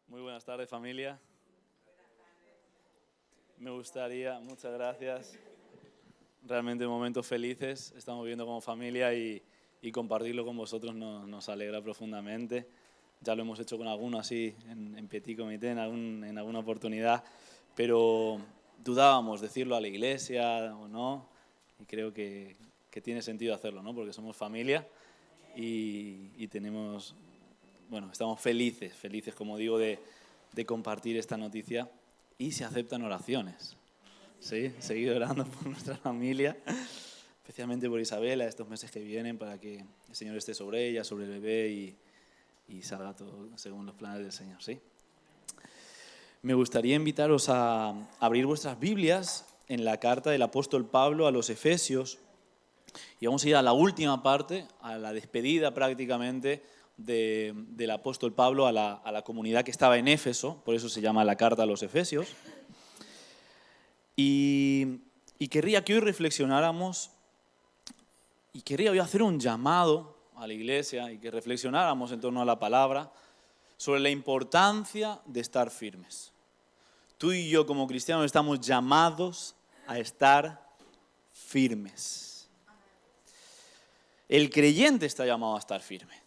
Muy buenas tardes, familia. Me gustaría, muchas gracias. Realmente momentos felices estamos viviendo como familia y compartirlo con vosotros nos alegra profundamente. Ya lo hemos hecho con algunos así, en petit comité, en alguna oportunidad, pero dudábamos decirlo a la iglesia o no, y creo que tiene sentido hacerlo, ¿no? Porque somos familia y tenemos, bueno, estamos felices, como digo, de compartir esta noticia, y se aceptan oraciones. Sí, seguid orando por nuestra familia, especialmente por Isabela, estos meses que vienen, para que el Señor esté sobre ella, sobre el bebé y salga todo según los planes del Señor, ¿sí? Me gustaría invitaros a abrir vuestras Biblias en la carta del apóstol Pablo a los Efesios, y vamos a ir a la última parte, a la despedida prácticamente del apóstol Pablo a la comunidad que estaba en Éfeso, por eso se llama la carta a los Efesios. Y querría que hoy reflexionáramos, y querría hoy hacer un llamado a la iglesia y que reflexionáramos en torno a la palabra sobre la importancia de estar firmes. Tú y yo como cristianos estamos llamados a estar firmes. El creyente está llamado a estar firme.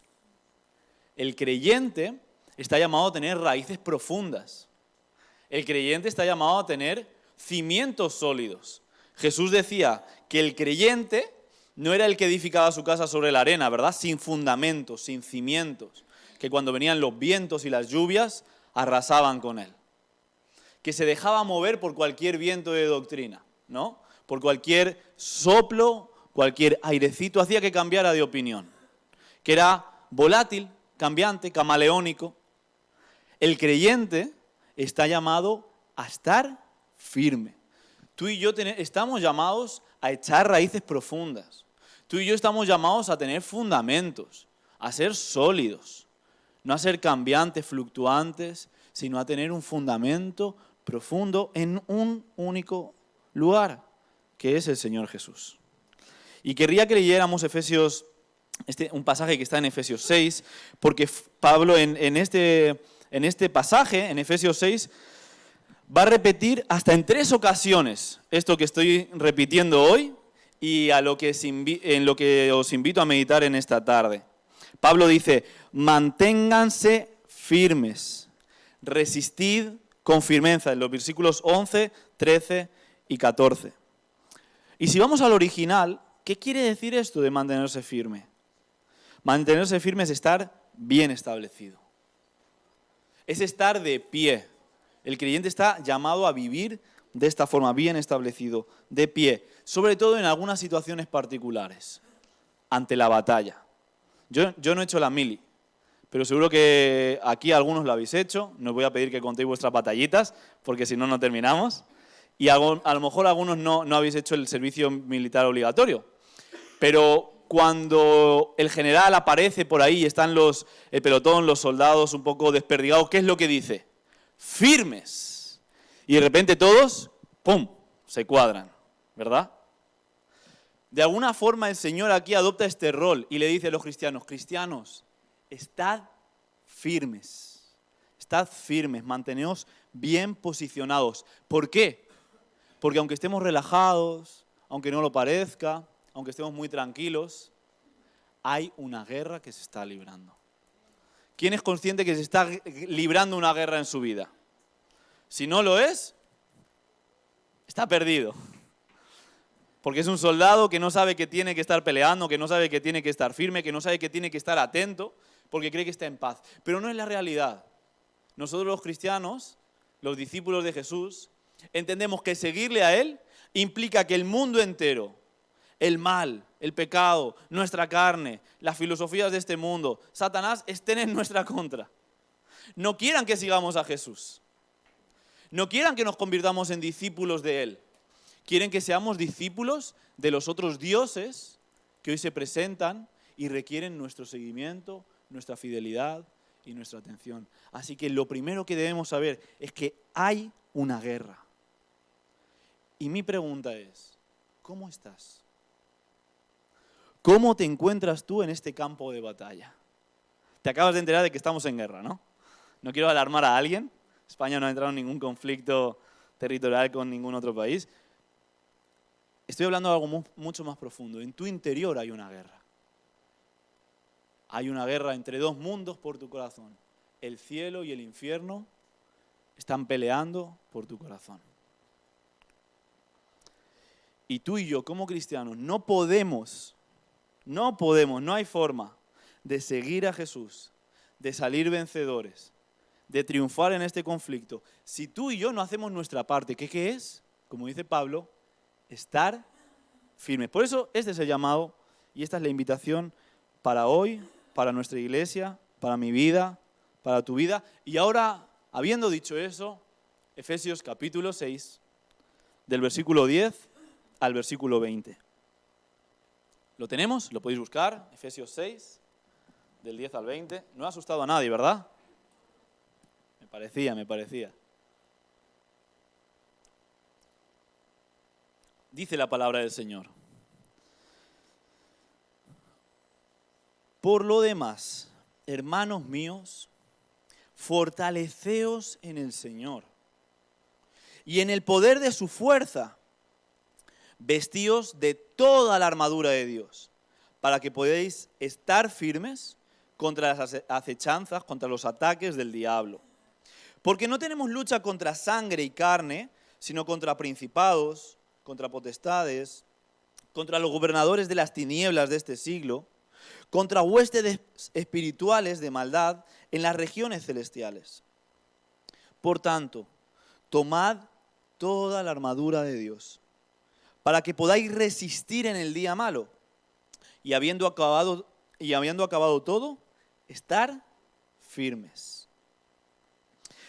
El creyente está llamado a tener raíces profundas. El creyente está llamado a tener cimientos sólidos. Jesús decía que el creyente no era el que edificaba su casa sobre la arena, ¿verdad? Sin fundamentos, sin cimientos, que cuando venían los vientos y las lluvias arrasaban con él. Que se dejaba mover por cualquier viento de doctrina, ¿no? Por cualquier soplo, cualquier airecito hacía que cambiara de opinión. Que era volátil, cambiante, camaleónico. El creyente está llamado a estar firme. Tú y yo estamos llamados a echar raíces profundas. Tú y yo estamos llamados a tener fundamentos, a ser sólidos, no a ser cambiantes, fluctuantes, sino a tener un fundamento profundo en un único lugar, que es el Señor Jesús. Y querría que leyéramos Efesios, un pasaje que está en Efesios 6, porque Pablo en este pasaje, en Efesios 6, va a repetir hasta en 3 ocasiones esto que estoy repitiendo hoy y en lo que os invito a meditar en esta tarde. Pablo dice: manténganse firmes, resistid con firmeza, en los versículos 11, 13 y 14. Y si vamos al original, ¿qué quiere decir esto de mantenerse firme? Mantenerse firme es estar bien establecido. Es estar de pie. El creyente está llamado a vivir de esta forma, bien establecido, de pie, sobre todo en algunas situaciones particulares, ante la batalla. Yo no he hecho la mili, pero seguro que aquí algunos lo habéis hecho. No os voy a pedir que contéis vuestras batallitas, porque si no, no terminamos. Y a lo mejor algunos no habéis hecho el servicio militar obligatorio. Pero cuando el general aparece por ahí y están el pelotón, los soldados un poco desperdigados, ¿qué es lo que dice? Firmes. Y de repente todos, ¡pum!, se cuadran, ¿verdad? De alguna forma el Señor aquí adopta este rol y le dice a los cristianos, estad firmes, manteneos bien posicionados. ¿Por qué? Porque aunque estemos relajados, aunque no lo parezca, aunque estemos muy tranquilos, hay una guerra que se está librando. ¿Quién es consciente que se está librando una guerra en su vida? Si no lo es, está perdido. Porque es un soldado que no sabe que tiene que estar peleando, que no sabe que tiene que estar firme, que no sabe que tiene que estar atento, porque cree que está en paz. Pero no es la realidad. Nosotros los cristianos, los discípulos de Jesús, entendemos que seguirle a Él implica que el mundo entero, el mal, el pecado, nuestra carne, las filosofías de este mundo, Satanás, estén en nuestra contra. No quieran que sigamos a Jesús. No quieran que nos convirtamos en discípulos de Él. Quieren que seamos discípulos de los otros dioses que hoy se presentan y requieren nuestro seguimiento, nuestra fidelidad y nuestra atención. Así que lo primero que debemos saber es que hay una guerra. Y mi pregunta es, ¿cómo estás? ¿Cómo te encuentras tú en este campo de batalla? Te acabas de enterar de que estamos en guerra, ¿no? No quiero alarmar a alguien. España no ha entrado en ningún conflicto territorial con ningún otro país. Estoy hablando de algo mucho más profundo. En tu interior hay una guerra. Hay una guerra entre dos mundos por tu corazón. El cielo y el infierno están peleando por tu corazón. Y tú y yo, como cristianos, no hay forma de seguir a Jesús, de salir vencedores, de triunfar en este conflicto, si tú y yo no hacemos nuestra parte. ¿Qué es? Como dice Pablo, estar firmes. Por eso este es el llamado y esta es la invitación para hoy, para nuestra iglesia, para mi vida, para tu vida. Y ahora, habiendo dicho eso, Efesios capítulo 6, del versículo 10 al versículo 20. ¿Lo tenemos? ¿Lo podéis buscar? Efesios 6, del 10 al 20. No ha asustado a nadie, ¿verdad? Me parecía. Dice la palabra del Señor. Por lo demás, hermanos míos, fortaleceos en el Señor y en el poder de su fuerza. Vestíos de toda la armadura de Dios, para que podáis estar firmes contra las acechanzas, contra los ataques del diablo. Porque no tenemos lucha contra sangre y carne, sino contra principados, contra potestades, contra los gobernadores de las tinieblas de este siglo, contra huestes espirituales de maldad en las regiones celestiales. Por tanto, tomad toda la armadura de Dios, para que podáis resistir en el día malo, y habiendo acabado todo, estar firmes.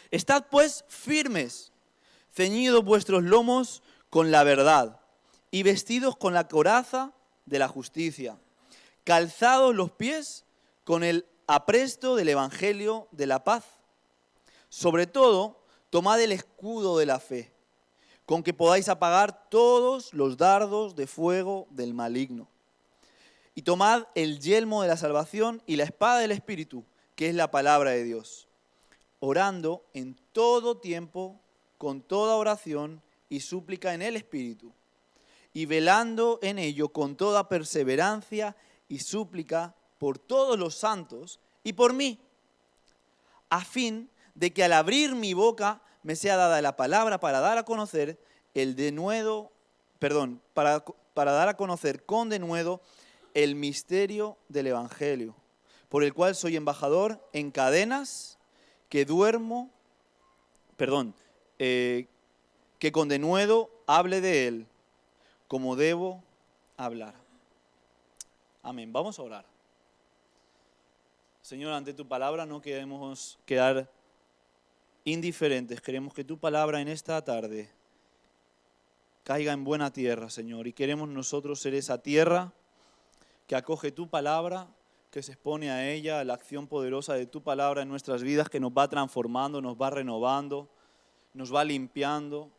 Estad pues firmes, ceñidos vuestros lomos con la verdad, y vestidos con la coraza de la justicia, calzados los pies con el apresto del evangelio de la paz. Sobre todo, tomad el escudo de la fe, con que podáis apagar todos los dardos de fuego del maligno. Y tomad el yelmo de la salvación y la espada del Espíritu, que es la palabra de Dios, orando en todo tiempo, con toda oración y súplica en el Espíritu, y velando en ello con toda perseverancia y súplica por todos los santos y por mí, a fin de que al abrir mi boca me sea dada la palabra para dar a conocer para dar a conocer con denuedo el misterio del Evangelio, por el cual soy embajador en cadenas, que con denuedo hable de él, como debo hablar. Amén. Vamos a orar. Señor, ante tu palabra no queremos quedar indiferentes. Queremos que tu palabra en esta tarde caiga en buena tierra, Señor. Y queremos nosotros ser esa tierra que acoge tu palabra, que se expone a ella, a la acción poderosa de tu palabra en nuestras vidas, que nos va transformando, nos va renovando, nos va limpiando,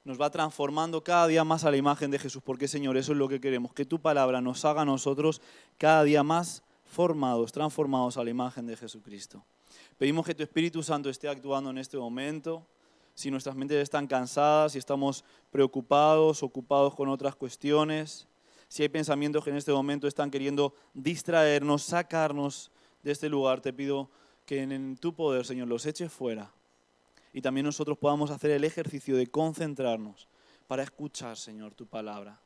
nos va transformando cada día más a la imagen de Jesús. Porque, Señor, eso es lo que queremos, que tu palabra nos haga a nosotros cada día más formados, transformados a la imagen de Jesucristo. Pedimos que tu Espíritu Santo esté actuando en este momento. Si nuestras mentes están cansadas, si estamos preocupados, ocupados con otras cuestiones, si hay pensamientos que en este momento están queriendo distraernos, sacarnos de este lugar, te pido que en tu poder, Señor, los eches fuera. Y también nosotros podamos hacer el ejercicio de concentrarnos para escuchar, Señor, tu palabra.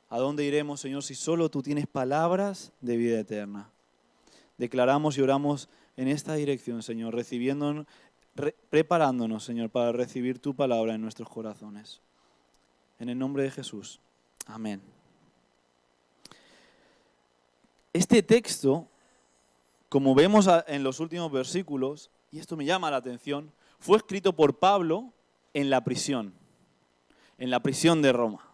¿A dónde iremos, Señor, si solo tú tienes palabras de vida eterna? Declaramos y oramos en esta dirección, Señor, preparándonos, Señor, para recibir tu palabra en nuestros corazones. En el nombre de Jesús. Amén. Este texto, como vemos en los últimos versículos, y esto me llama la atención, fue escrito por Pablo en la prisión de Roma.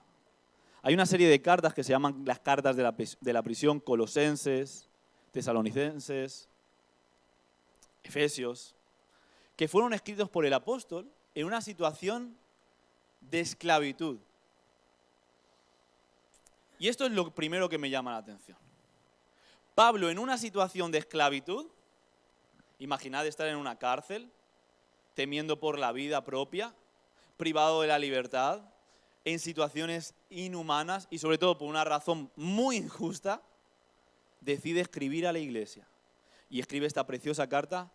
Hay una serie de cartas que se llaman las cartas de la prisión, Colosenses, Tesalonicenses, Efesios, que fueron escritos por el apóstol en una situación de esclavitud. Y esto es lo primero que me llama la atención. Pablo, en una situación de esclavitud, Imaginad estar en una cárcel, temiendo por la vida propia, privado de la libertad, en situaciones inhumanas y sobre todo por una razón muy injusta, decide escribir a la iglesia. Y escribe esta preciosa carta,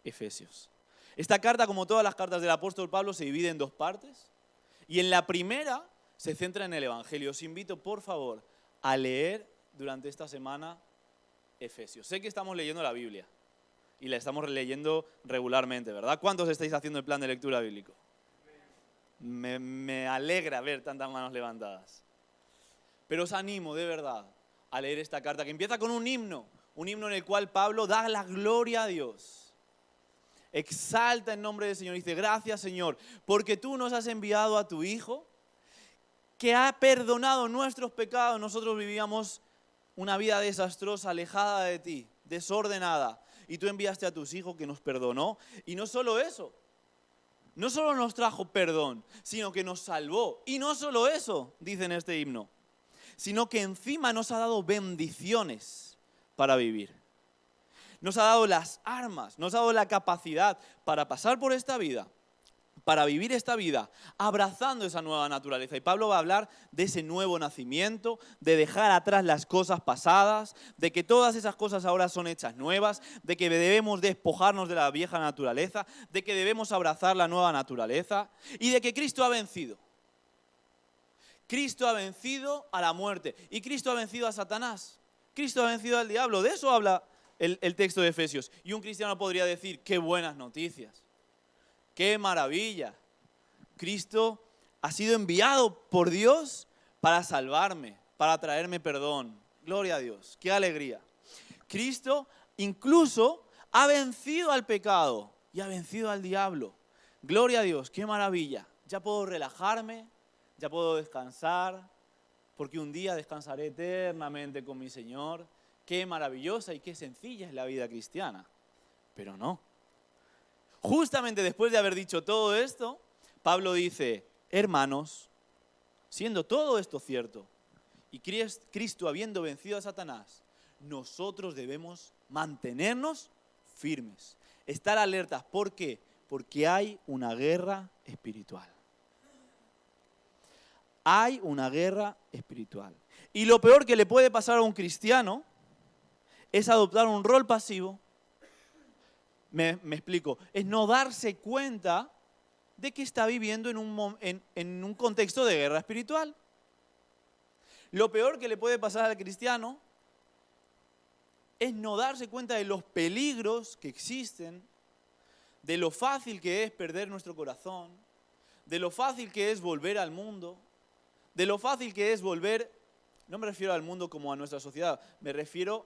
Efesios. Esta carta, como todas las cartas del apóstol Pablo, se divide en dos partes. Y en la primera se centra en el Evangelio. Os invito, por favor, a leer durante esta semana Efesios. Sé que estamos leyendo la Biblia y la estamos leyendo regularmente, ¿verdad? ¿Cuántos estáis haciendo el plan de lectura bíblico? Me alegra ver tantas manos levantadas. Pero os animo, de verdad, a leer esta carta que empieza con un himno en el cual Pablo da la gloria a Dios. Exalta en nombre del Señor y dice, gracias Señor, porque tú nos has enviado a tu Hijo, que ha perdonado nuestros pecados. Nosotros vivíamos una vida desastrosa, alejada de ti, desordenada, y tú enviaste a tus hijos que nos perdonó. Y no solo eso, no solo nos trajo perdón, sino que nos salvó. Y no solo eso, dice en este himno, sino que encima nos ha dado bendiciones para vivir. Nos ha dado las armas, nos ha dado la capacidad para pasar por esta vida, para vivir esta vida, abrazando esa nueva naturaleza. Y Pablo va a hablar de ese nuevo nacimiento, de dejar atrás las cosas pasadas, de que todas esas cosas ahora son hechas nuevas, de que debemos despojarnos de la vieja naturaleza, de que debemos abrazar la nueva naturaleza y de que Cristo ha vencido. Cristo ha vencido a la muerte y Cristo ha vencido a Satanás. Cristo ha vencido al diablo. De eso habla el texto de Efesios. Y un cristiano podría decir, qué buenas noticias, qué maravilla. Cristo ha sido enviado por Dios para salvarme, para traerme perdón. Gloria a Dios, qué alegría. Cristo incluso ha vencido al pecado y ha vencido al diablo. Gloria a Dios, qué maravilla. Ya puedo relajarme, ya puedo descansar, porque un día descansaré eternamente con mi Señor. Qué maravillosa y qué sencilla es la vida cristiana. Pero no. Justamente después de haber dicho todo esto, Pablo dice, hermanos, siendo todo esto cierto, y Cristo habiendo vencido a Satanás, nosotros debemos mantenernos firmes, estar alertas. ¿Por qué? Porque hay una guerra espiritual. Hay una guerra espiritual. Y lo peor que le puede pasar a un cristiano es adoptar un rol pasivo. Me explico. Es no darse cuenta de que está viviendo en un contexto de guerra espiritual. Lo peor que le puede pasar al cristiano es no darse cuenta de los peligros que existen, de lo fácil que es perder nuestro corazón, de lo fácil que es volver al mundo, de lo fácil que es volver, no me refiero al mundo como a nuestra sociedad, me refiero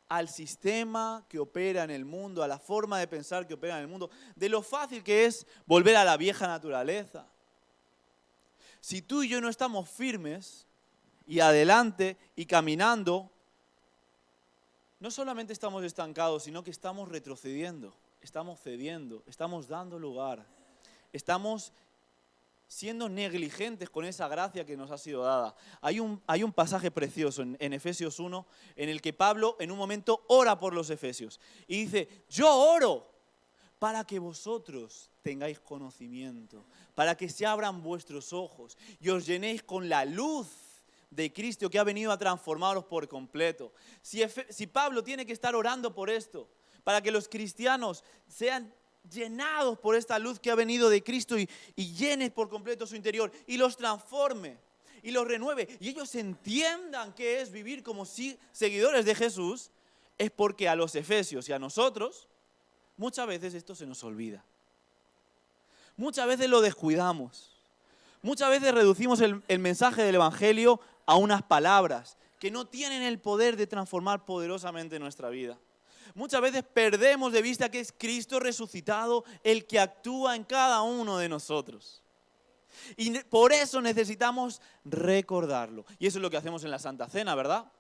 al sistema que opera en el mundo, a la forma de pensar que opera en el mundo, de lo fácil que es volver a la vieja naturaleza. Si tú y yo no estamos firmes y adelante y caminando, no solamente estamos estancados, sino que estamos retrocediendo, estamos cediendo, estamos dando lugar, estamos siendo negligentes con esa gracia que nos ha sido dada. Hay un pasaje precioso en Efesios 1 en el que Pablo en un momento ora por los efesios y dice, yo oro para que vosotros tengáis conocimiento, para que se abran vuestros ojos y os llenéis con la luz de Cristo que ha venido a transformaros por completo. Si Pablo tiene que estar orando por esto, para que los cristianos sean llenados por esta luz que ha venido de Cristo y llene por completo su interior y los transforme y los renueve y ellos entiendan qué es vivir como seguidores de Jesús, es porque a los efesios y a nosotros muchas veces esto se nos olvida. Muchas veces lo descuidamos. Muchas veces reducimos el mensaje del Evangelio a unas palabras que no tienen el poder de transformar poderosamente nuestra vida. Muchas veces perdemos de vista que es Cristo resucitado el que actúa en cada uno de nosotros. Y por eso necesitamos recordarlo. Y eso es lo que hacemos en la Santa Cena, ¿verdad?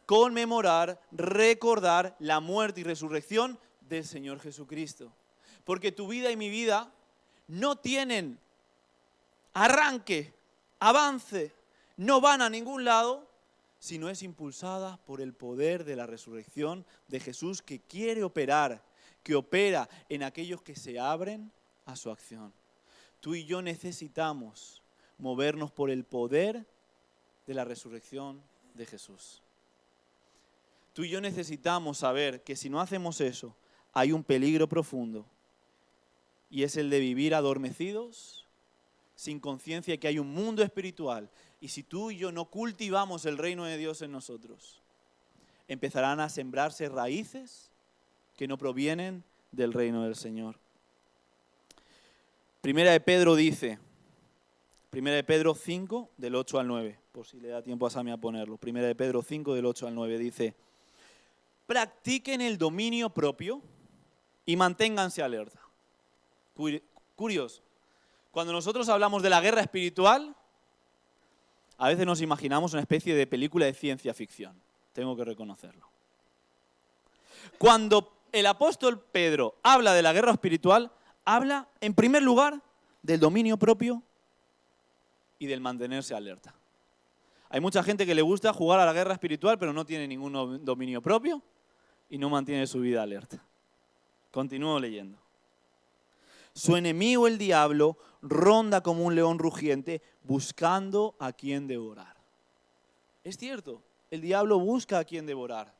Conmemorar, recordar la muerte y resurrección del Señor Jesucristo. Porque tu vida y mi vida no tienen arranque, avance, no van a ningún lado sino es impulsada por el poder de la resurrección de Jesús, que quiere operar, que opera en aquellos que se abren a su acción. Tú y yo necesitamos movernos por el poder de la resurrección de Jesús. Tú y yo necesitamos saber que si no hacemos eso, hay un peligro profundo, y es el de vivir adormecidos, sin conciencia que hay un mundo espiritual. Y si tú y yo no cultivamos el reino de Dios en nosotros, empezarán a sembrarse raíces que no provienen del reino del Señor. Primera de Pedro dice, Primera de Pedro 5, del 8 al 9, por si le da tiempo a Sami a ponerlo. Primera de Pedro 5, del 8 al 9, dice: practiquen el dominio propio y manténganse alerta. Curioso. Cuando nosotros hablamos de la guerra espiritual, a veces nos imaginamos una especie de película de ciencia ficción. Tengo que reconocerlo. Cuando el apóstol Pedro habla de la guerra espiritual, habla en primer lugar del dominio propio y del mantenerse alerta. Hay mucha gente que le gusta jugar a la guerra espiritual, pero no tiene ningún dominio propio y no mantiene su vida alerta. Continúo leyendo. Su enemigo, el diablo, ronda como un león rugiente buscando a quien devorar. Es cierto, el diablo busca a quien devorar.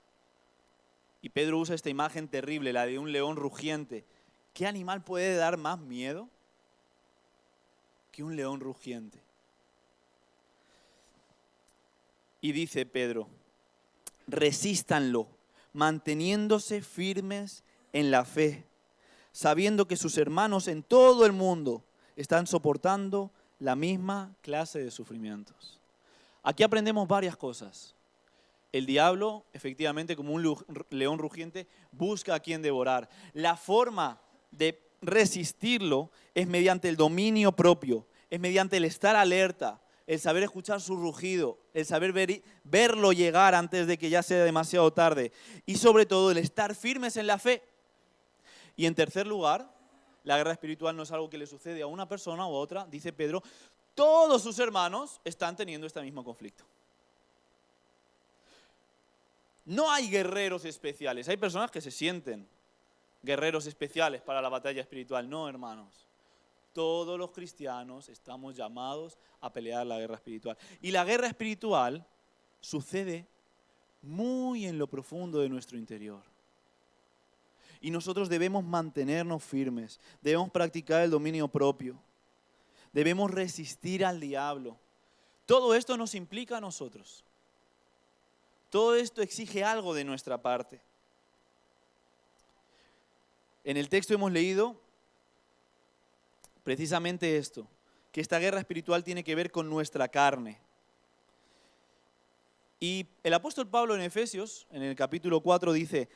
Y Pedro usa esta imagen terrible, la de un león rugiente. ¿Qué animal puede dar más miedo que un león rugiente? Y dice Pedro: resístanlo, manteniéndose firmes en la fe, sabiendo que sus hermanos en todo el mundo están soportando la misma clase de sufrimientos. Aquí aprendemos varias cosas. El diablo, efectivamente, como un león rugiente, busca a quien devorar. La forma de resistirlo es mediante el dominio propio, es mediante el estar alerta, el saber escuchar su rugido, el saber verlo llegar antes de que ya sea demasiado tarde, y sobre todo el estar firmes en la fe. Y en tercer lugar, la guerra espiritual no es algo que le sucede a una persona u otra. Dice Pedro, todos sus hermanos están teniendo este mismo conflicto. No hay guerreros especiales. Hay personas que se sienten guerreros especiales para la batalla espiritual. No, hermanos. Todos los cristianos estamos llamados a pelear la guerra espiritual. Y la guerra espiritual sucede muy en lo profundo de nuestro interior. Y nosotros debemos mantenernos firmes, debemos practicar el dominio propio, debemos resistir al diablo. Todo esto nos implica a nosotros. Todo esto exige algo de nuestra parte. En el texto hemos leído precisamente esto, que esta guerra espiritual tiene que ver con nuestra carne. Y el apóstol Pablo en Efesios, en el capítulo 4, dice: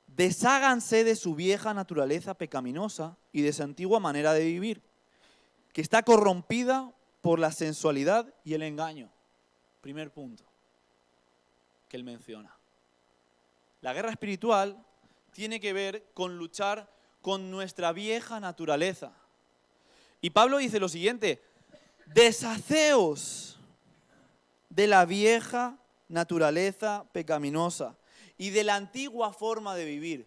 desháganse de su vieja naturaleza pecaminosa y de su antigua manera de vivir, que está corrompida por la sensualidad y el engaño. Primer punto que él menciona. La guerra espiritual tiene que ver con luchar con nuestra vieja naturaleza. Y Pablo dice lo siguiente: deshaceos de la vieja naturaleza pecaminosa y de la antigua forma de vivir.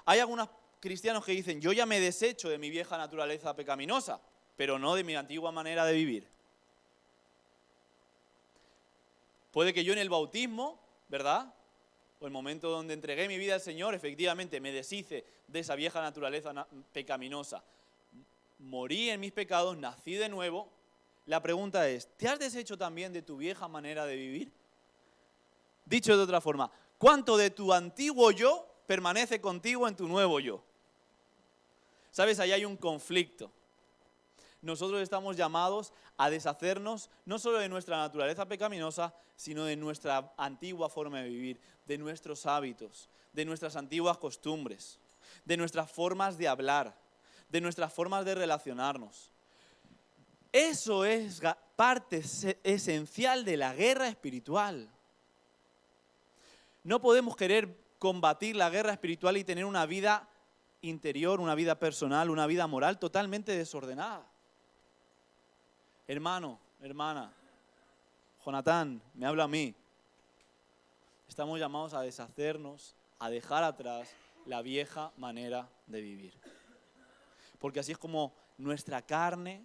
Hay algunos cristianos que dicen: yo ya me desecho de mi vieja naturaleza pecaminosa, pero no de mi antigua manera de vivir. Puede que yo en el bautismo, ¿verdad?, o el momento donde entregué mi vida al Señor, efectivamente me deshice de esa vieja naturaleza pecaminosa. Morí en mis pecados, nací de nuevo. La pregunta es: ¿te has deshecho también de tu vieja manera de vivir? Dicho de otra forma, ¿cuánto de tu antiguo yo permanece contigo en tu nuevo yo? ¿Sabes? Ahí hay un conflicto. Nosotros estamos llamados a deshacernos no solo de nuestra naturaleza pecaminosa, sino de nuestra antigua forma de vivir, de nuestros hábitos, de nuestras antiguas costumbres, de nuestras formas de hablar, de nuestras formas de relacionarnos. Eso es parte esencial de la guerra espiritual. No podemos querer combatir la guerra espiritual y tener una vida interior, una vida personal, una vida moral totalmente desordenada. Hermano, hermana, Jonathan, me habla a mí. Estamos llamados a deshacernos, a dejar atrás la vieja manera de vivir. Porque así es como nuestra carne,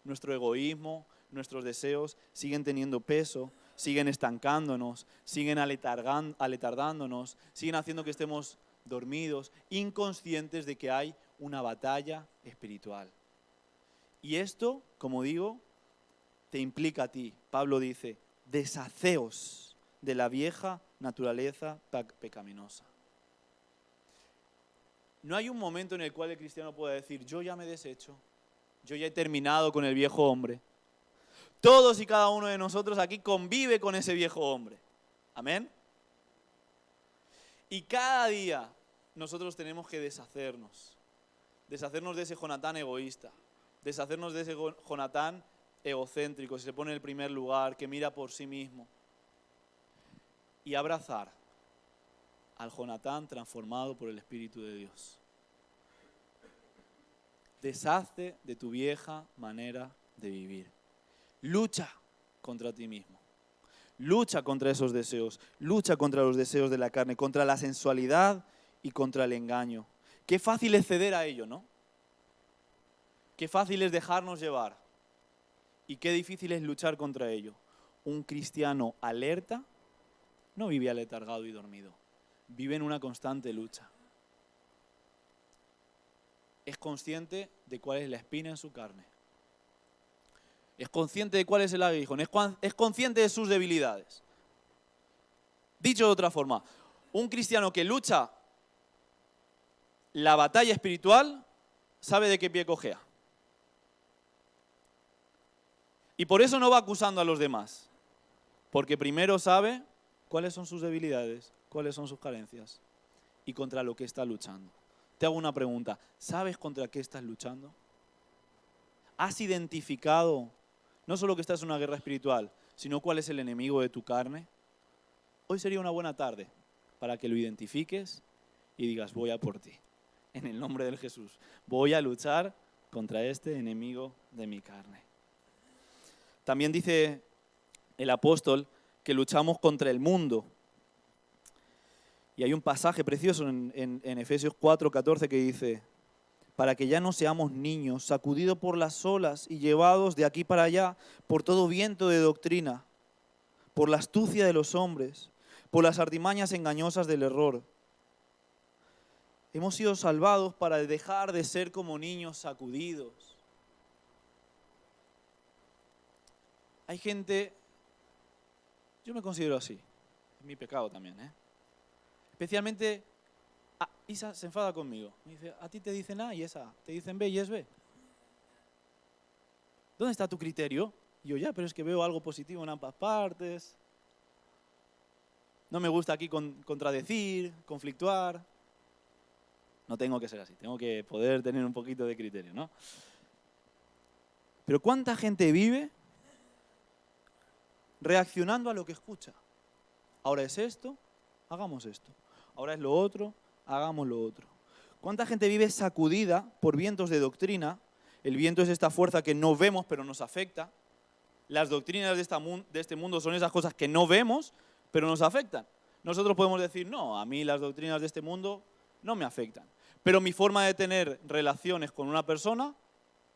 nuestro egoísmo, nuestros deseos siguen teniendo peso, siguen estancándonos, siguen aletardándonos, siguen haciendo que estemos dormidos, inconscientes de que hay una batalla espiritual. Y esto, como digo, te implica a ti. Pablo dice, deshaceos de la vieja naturaleza pecaminosa. No hay un momento en el cual el cristiano pueda decir, yo ya me he deshecho, yo ya he terminado con el viejo hombre. Todos y cada uno de nosotros aquí convive con ese viejo hombre. Amén. Y cada día nosotros tenemos que deshacernos de ese Jonatán egoísta, deshacernos de ese Jonatán egocéntrico, que se pone en el primer lugar, que mira por sí mismo, y abrazar al Jonatán transformado por el Espíritu de Dios. Deshazte de tu vieja manera de vivir. Lucha contra ti mismo. Lucha contra esos deseos. Lucha contra los deseos de la carne, contra la sensualidad y contra el engaño. Qué fácil es ceder a ello, ¿no? Qué fácil es dejarnos llevar. Y qué difícil es luchar contra ello. Un cristiano alerta no vive aletargado y dormido. Vive en una constante lucha. Es consciente de cuál es la espina en su carne. Es consciente de cuál es el aguijón. Es consciente de sus debilidades. Dicho de otra forma, un cristiano que lucha la batalla espiritual sabe de qué pie cojea. Y por eso no va acusando a los demás. Porque primero sabe cuáles son sus debilidades, cuáles son sus carencias y contra lo que está luchando. Te hago una pregunta. ¿Sabes contra qué estás luchando? ¿Has identificado no solo que estás en una guerra espiritual, sino cuál es el enemigo de tu carne? Hoy sería una buena tarde para que lo identifiques y digas, voy a por ti. En el nombre de Jesús. Voy a luchar contra este enemigo de mi carne. También dice el apóstol que luchamos contra el mundo. Y hay un pasaje precioso en Efesios 4:14 que dice, para que ya no seamos niños, sacudidos por las olas y llevados de aquí para allá por todo viento de doctrina, por la astucia de los hombres, por las artimañas engañosas del error. Hemos sido salvados para dejar de ser como niños sacudidos. Hay gente, yo me considero así, es mi pecado también, Especialmente, Isa se enfada conmigo. Me dice, a ti te dicen A y es A, te dicen B y es B. ¿Dónde está tu criterio? Y yo, ya, pero es que veo algo positivo en ambas partes. No me gusta aquí contradecir, conflictuar. No tengo que ser así, tengo que poder tener un poquito de criterio, ¿no? Pero ¿cuánta gente vive reaccionando a lo que escucha? Ahora es esto, hagamos esto. Ahora es lo otro, hagamos lo otro. ¿Cuánta gente vive sacudida por vientos de doctrina? El viento es esta fuerza que no vemos pero nos afecta. Las doctrinas de este mundo son esas cosas que no vemos pero nos afectan. Nosotros podemos decir, no, a mí las doctrinas de este mundo no me afectan. Pero mi forma de tener relaciones con una persona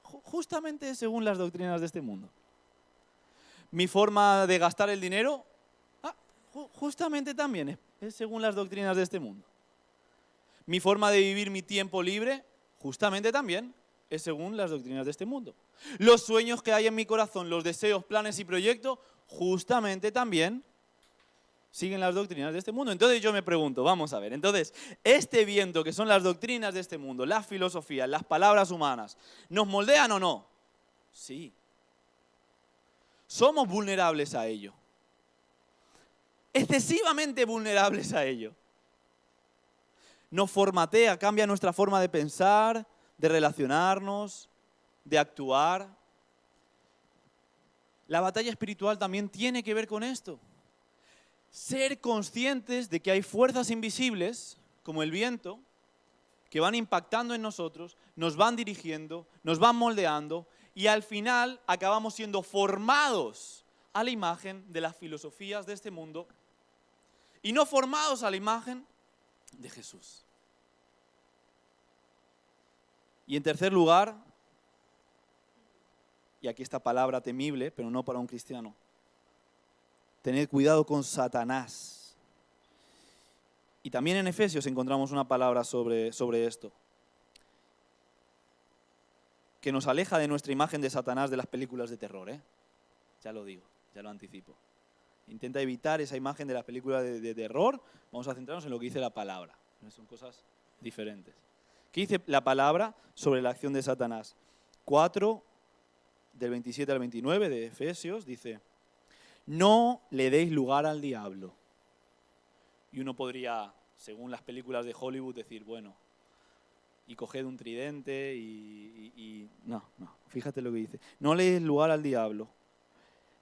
justamente es según las doctrinas de este mundo. Mi forma de gastar el dinero justamente también es según las doctrinas de este mundo. Mi forma de vivir mi tiempo libre, justamente también, es según las doctrinas de este mundo. Los sueños que hay en mi corazón, los deseos, planes y proyectos, justamente también siguen las doctrinas de este mundo. Entonces yo me pregunto, vamos a ver, entonces, este viento que son las doctrinas de este mundo, las filosofías, las palabras humanas, ¿nos moldean o no? Sí. Somos vulnerables a ello. Excesivamente vulnerables a ello. Nos formatea, cambia nuestra forma de pensar, de relacionarnos, de actuar. La batalla espiritual también tiene que ver con esto. Ser conscientes de que hay fuerzas invisibles, como el viento, que van impactando en nosotros, nos van dirigiendo, nos van moldeando y al final acabamos siendo formados a la imagen de las filosofías de este mundo y no formados a la imagen de Jesús. Y en tercer lugar, y aquí esta palabra temible, pero no para un cristiano, tened cuidado con Satanás. Y también en Efesios encontramos una palabra sobre esto, que nos aleja de nuestra imagen de Satanás de las películas de terror, ¿eh? Ya lo digo, ya lo anticipo. Intenta evitar esa imagen de las películas de terror. Vamos a centrarnos en lo que dice la palabra. Son cosas diferentes. ¿Qué dice la palabra sobre la acción de Satanás? 4, del 27 al 29 de Efesios, dice: no le deis lugar al diablo. Y uno podría, según las películas de Hollywood, decir, bueno, y coged un tridente y... No, fíjate lo que dice. No le deis lugar al diablo.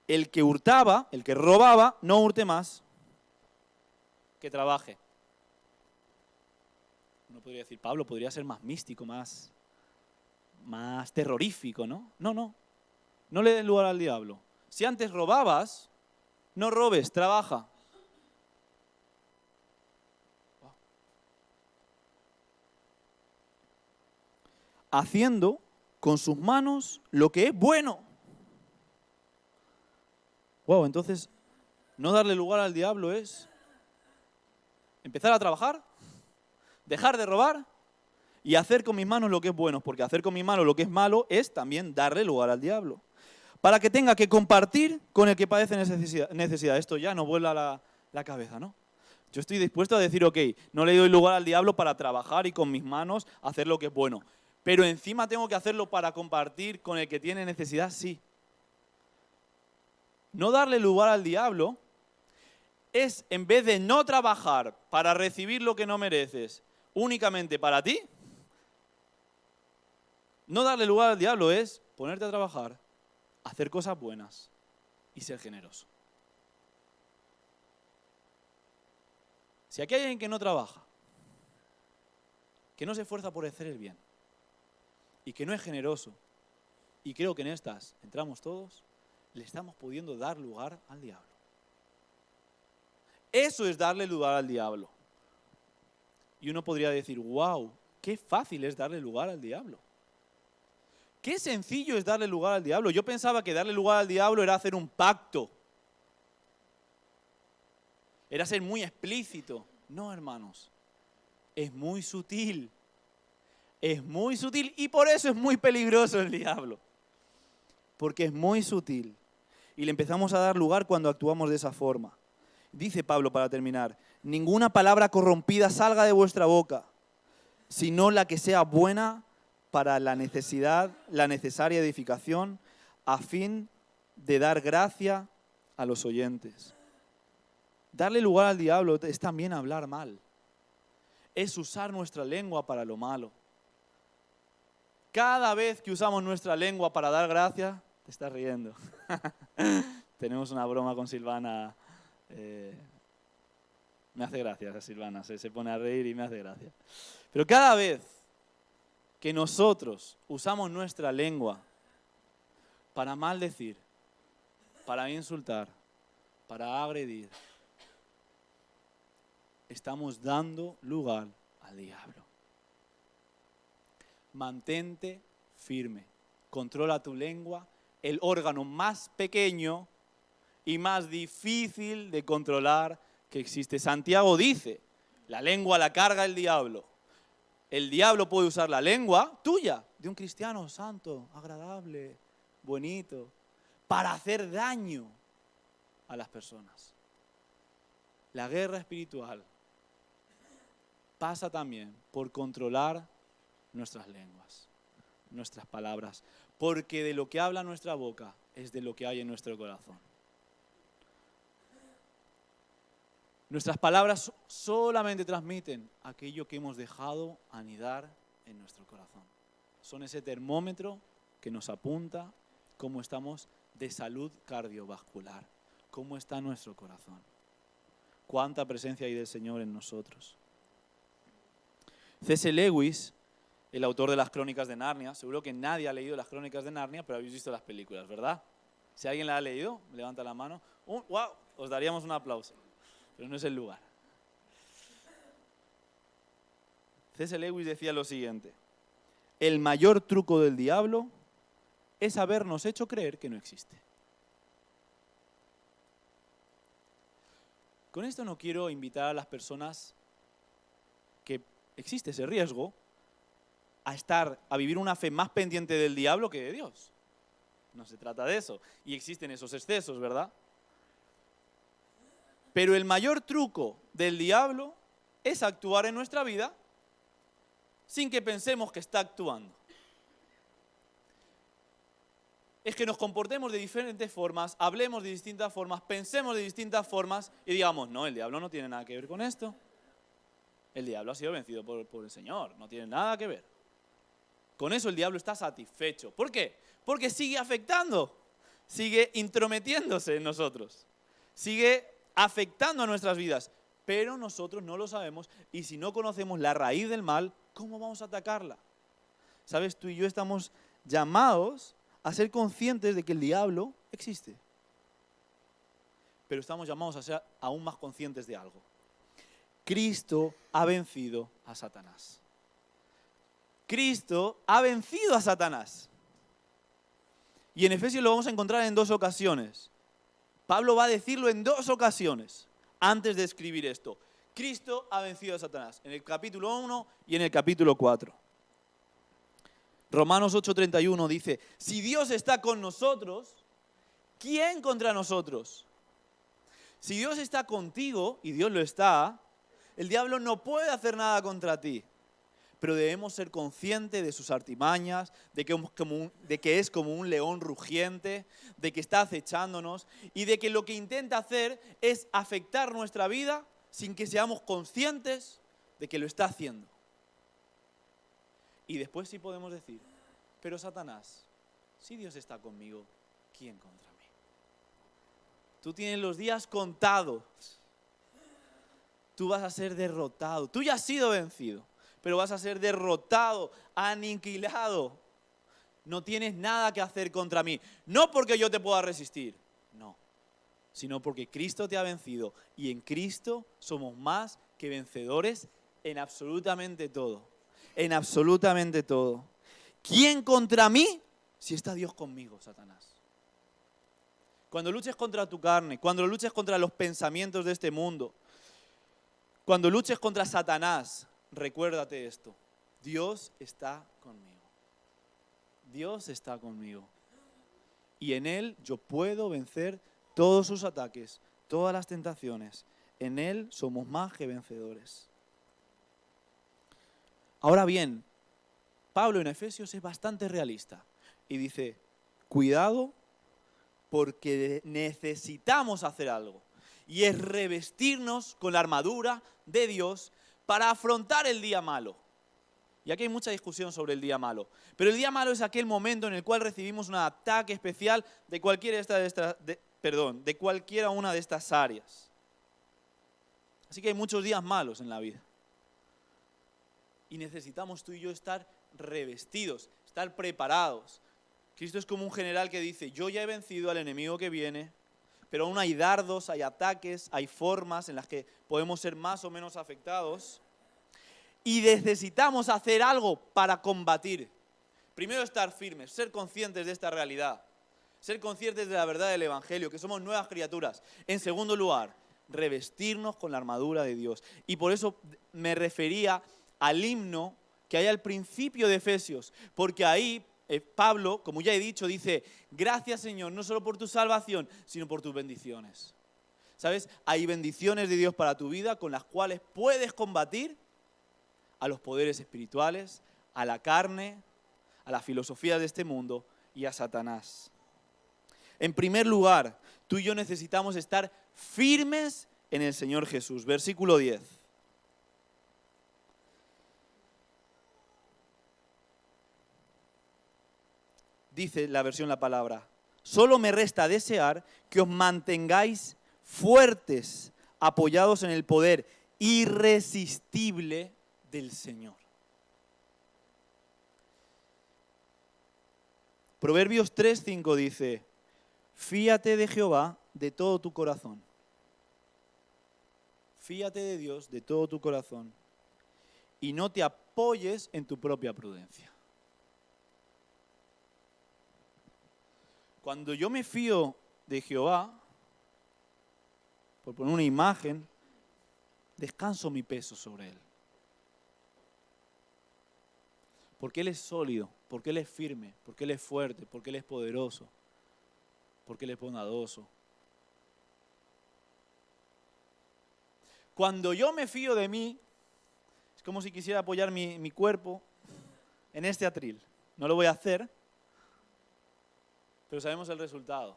El que hurtaba, el que robaba, no hurte más, que trabaje. Uno podría decir, Pablo, podría ser más místico, más terrorífico, ¿no? No le des lugar al diablo. Si antes robabas, no robes, trabaja. Haciendo con sus manos lo que es bueno. Wow, entonces, no darle lugar al diablo es empezar a trabajar, dejar de robar y hacer con mis manos lo que es bueno, porque hacer con mis manos lo que es malo es también darle lugar al diablo. Para que tenga que compartir con el que padece necesidad. Esto ya no vuela la cabeza, ¿no? Yo estoy dispuesto a decir, ok, no le doy lugar al diablo para trabajar y con mis manos hacer lo que es bueno. Pero encima tengo que hacerlo para compartir con el que tiene necesidad, sí. No darle lugar al diablo es, en vez de no trabajar para recibir lo que no mereces únicamente para ti, no darle lugar al diablo es ponerte a trabajar, hacer cosas buenas y ser generoso. Si aquí hay alguien que no trabaja, que no se esfuerza por hacer el bien y que no es generoso, y creo que en estas entramos todos, le estamos pudiendo dar lugar al diablo. Eso es darle lugar al diablo. Y uno podría decir, wow, qué fácil es darle lugar al diablo. Qué sencillo es darle lugar al diablo. Yo pensaba que darle lugar al diablo era hacer un pacto. Era ser muy explícito. No, hermanos. Es muy sutil. Es muy sutil y por eso es muy peligroso el diablo. Porque es muy sutil. Y le empezamos a dar lugar cuando actuamos de esa forma. Dice Pablo para terminar, ninguna palabra corrompida salga de vuestra boca, sino la que sea buena para la necesaria edificación, a fin de dar gracia a los oyentes. Darle lugar al diablo es también hablar mal. Es usar nuestra lengua para lo malo. Cada vez que usamos nuestra lengua para dar gracia, te estás riendo. Tenemos una broma con Silvana. Me hace gracia Silvana, se pone a reír y me hace gracia. Pero cada vez que nosotros usamos nuestra lengua para maldecir, para insultar, para agredir, estamos dando lugar al diablo. Mantente firme, controla tu lengua, el órgano más pequeño y más difícil de controlar que existe. Santiago dice, la lengua la carga el diablo. El diablo puede usar la lengua tuya, de un cristiano santo, agradable, bonito, para hacer daño a las personas. La guerra espiritual pasa también por controlar nuestras lenguas, nuestras palabras, porque de lo que habla nuestra boca es de lo que hay en nuestro corazón. Nuestras palabras solamente transmiten aquello que hemos dejado anidar en nuestro corazón. Son ese termómetro que nos apunta cómo estamos de salud cardiovascular, cómo está nuestro corazón, cuánta presencia hay del Señor en nosotros. C.S. Lewis, el autor de las Crónicas de Narnia, seguro que nadie ha leído las Crónicas de Narnia, pero habéis visto las películas, ¿verdad? Si alguien la ha leído, levanta la mano. ¡Wow! Os daríamos un aplauso. Pero no es el lugar. C.S. Lewis decía lo siguiente: el mayor truco del diablo es habernos hecho creer que no existe. Con esto no quiero invitar a las personas que existe ese riesgo a vivir una fe más pendiente del diablo que de Dios. No se trata de eso. Y existen esos excesos, ¿verdad? Pero el mayor truco del diablo es actuar en nuestra vida sin que pensemos que está actuando. Es que nos comportemos de diferentes formas, hablemos de distintas formas, pensemos de distintas formas y digamos, no, el diablo no tiene nada que ver con esto. El diablo ha sido vencido por el Señor, no tiene nada que ver. Con eso el diablo está satisfecho. ¿Por qué? Porque sigue afectando, sigue intrometiéndose en nosotros, sigue afectando a nuestras vidas, pero nosotros no lo sabemos y si no conocemos la raíz del mal, ¿cómo vamos a atacarla? ¿Sabes? Tú y yo estamos llamados a ser conscientes de que el diablo existe. Pero estamos llamados a ser aún más conscientes de algo. Cristo ha vencido a Satanás. Cristo ha vencido a Satanás. Y en Efesios lo vamos a encontrar en 2 ocasiones. Pablo va a decirlo en 2 ocasiones antes de escribir esto. Cristo ha vencido a Satanás. En el capítulo 1 y en el capítulo 4. Romanos 8:31 dice, si Dios está con nosotros, ¿quién contra nosotros? Si Dios está contigo, y Dios lo está, el diablo no puede hacer nada contra ti. Pero debemos ser conscientes de sus artimañas, de que es como un león rugiente, de que está acechándonos y de que lo que intenta hacer es afectar nuestra vida sin que seamos conscientes de que lo está haciendo. Y después sí podemos decir, pero Satanás, si Dios está conmigo, ¿quién contra mí? Tú tienes los días contados. Tú vas a ser derrotado. Tú ya has sido vencido, pero vas a ser derrotado, aniquilado. No tienes nada que hacer contra mí. No porque yo te pueda resistir, no, sino porque Cristo te ha vencido y en Cristo somos más que vencedores en absolutamente todo. En absolutamente todo. ¿Quién contra mí? Si está Dios conmigo, Satanás. Cuando luches contra tu carne, cuando luches contra los pensamientos de este mundo, cuando luches contra Satanás, recuérdate esto. Dios está conmigo. Dios está conmigo. Y en Él yo puedo vencer todos sus ataques, todas las tentaciones. En Él somos más que vencedores. Ahora bien, Pablo en Efesios es bastante realista y dice, cuidado porque necesitamos hacer algo. Y es revestirnos con la armadura de Dios para afrontar el día malo. Y aquí hay mucha discusión sobre el día malo. Pero el día malo es aquel momento en el cual recibimos un ataque especial de cualquiera una de estas áreas. Así que hay muchos días malos en la vida. Y necesitamos tú y yo estar revestidos, estar preparados. Cristo es como un general que dice, yo ya he vencido al enemigo que viene, pero aún hay dardos, hay ataques, hay formas en las que podemos ser más o menos afectados. Y necesitamos hacer algo para combatir. Primero estar firmes, ser conscientes de esta realidad, ser conscientes de la verdad del Evangelio, que somos nuevas criaturas. En segundo lugar, revestirnos con la armadura de Dios. Y por eso me refería al himno que hay al principio de Efesios, porque ahí Pablo, como ya he dicho, dice, gracias Señor, no solo por tu salvación, sino por tus bendiciones. ¿Sabes? Hay bendiciones de Dios para tu vida con las cuales puedes combatir a los poderes espirituales, a la carne, a las filosofías de este mundo y a Satanás. En primer lugar, tú y yo necesitamos estar firmes en el Señor Jesús. Versículo 10. Dice la versión La Palabra, solo me resta desear que os mantengáis fuertes, apoyados en el poder irresistible del Señor. Proverbios 3:5 dice, fíate de Jehová de todo tu corazón. Fíate de Dios de todo tu corazón y no te apoyes en tu propia prudencia. Cuando yo me fío de Jehová, por poner una imagen, descanso mi peso sobre Él. Porque Él es sólido, porque Él es firme, porque Él es fuerte, porque Él es poderoso, porque Él es bondadoso. Cuando yo me fío de mí, es como si quisiera apoyar mi cuerpo en este atril. No lo voy a hacer, pero sabemos el resultado.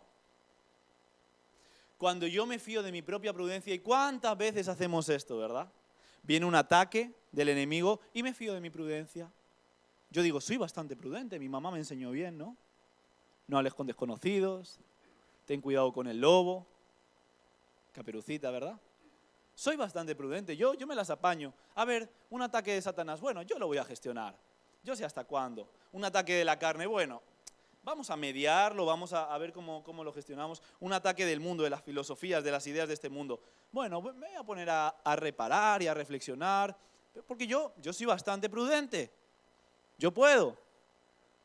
Cuando yo me fío de mi propia prudencia, ¿y cuántas veces hacemos esto, verdad? Viene un ataque del enemigo y me fío de mi prudencia. Yo digo, soy bastante prudente, mi mamá me enseñó bien, ¿no? No hables con desconocidos, ten cuidado con el lobo, Caperucita, ¿verdad? Soy bastante prudente, yo me las apaño. A ver, un ataque de Satanás, bueno, yo lo voy a gestionar. Yo sé hasta cuándo. Un ataque de la carne, bueno, vamos a mediarlo, vamos a ver cómo lo gestionamos. Un ataque del mundo, de las filosofías, de las ideas de este mundo. Bueno, me voy a poner a reparar y a reflexionar, porque yo soy bastante prudente. Yo puedo.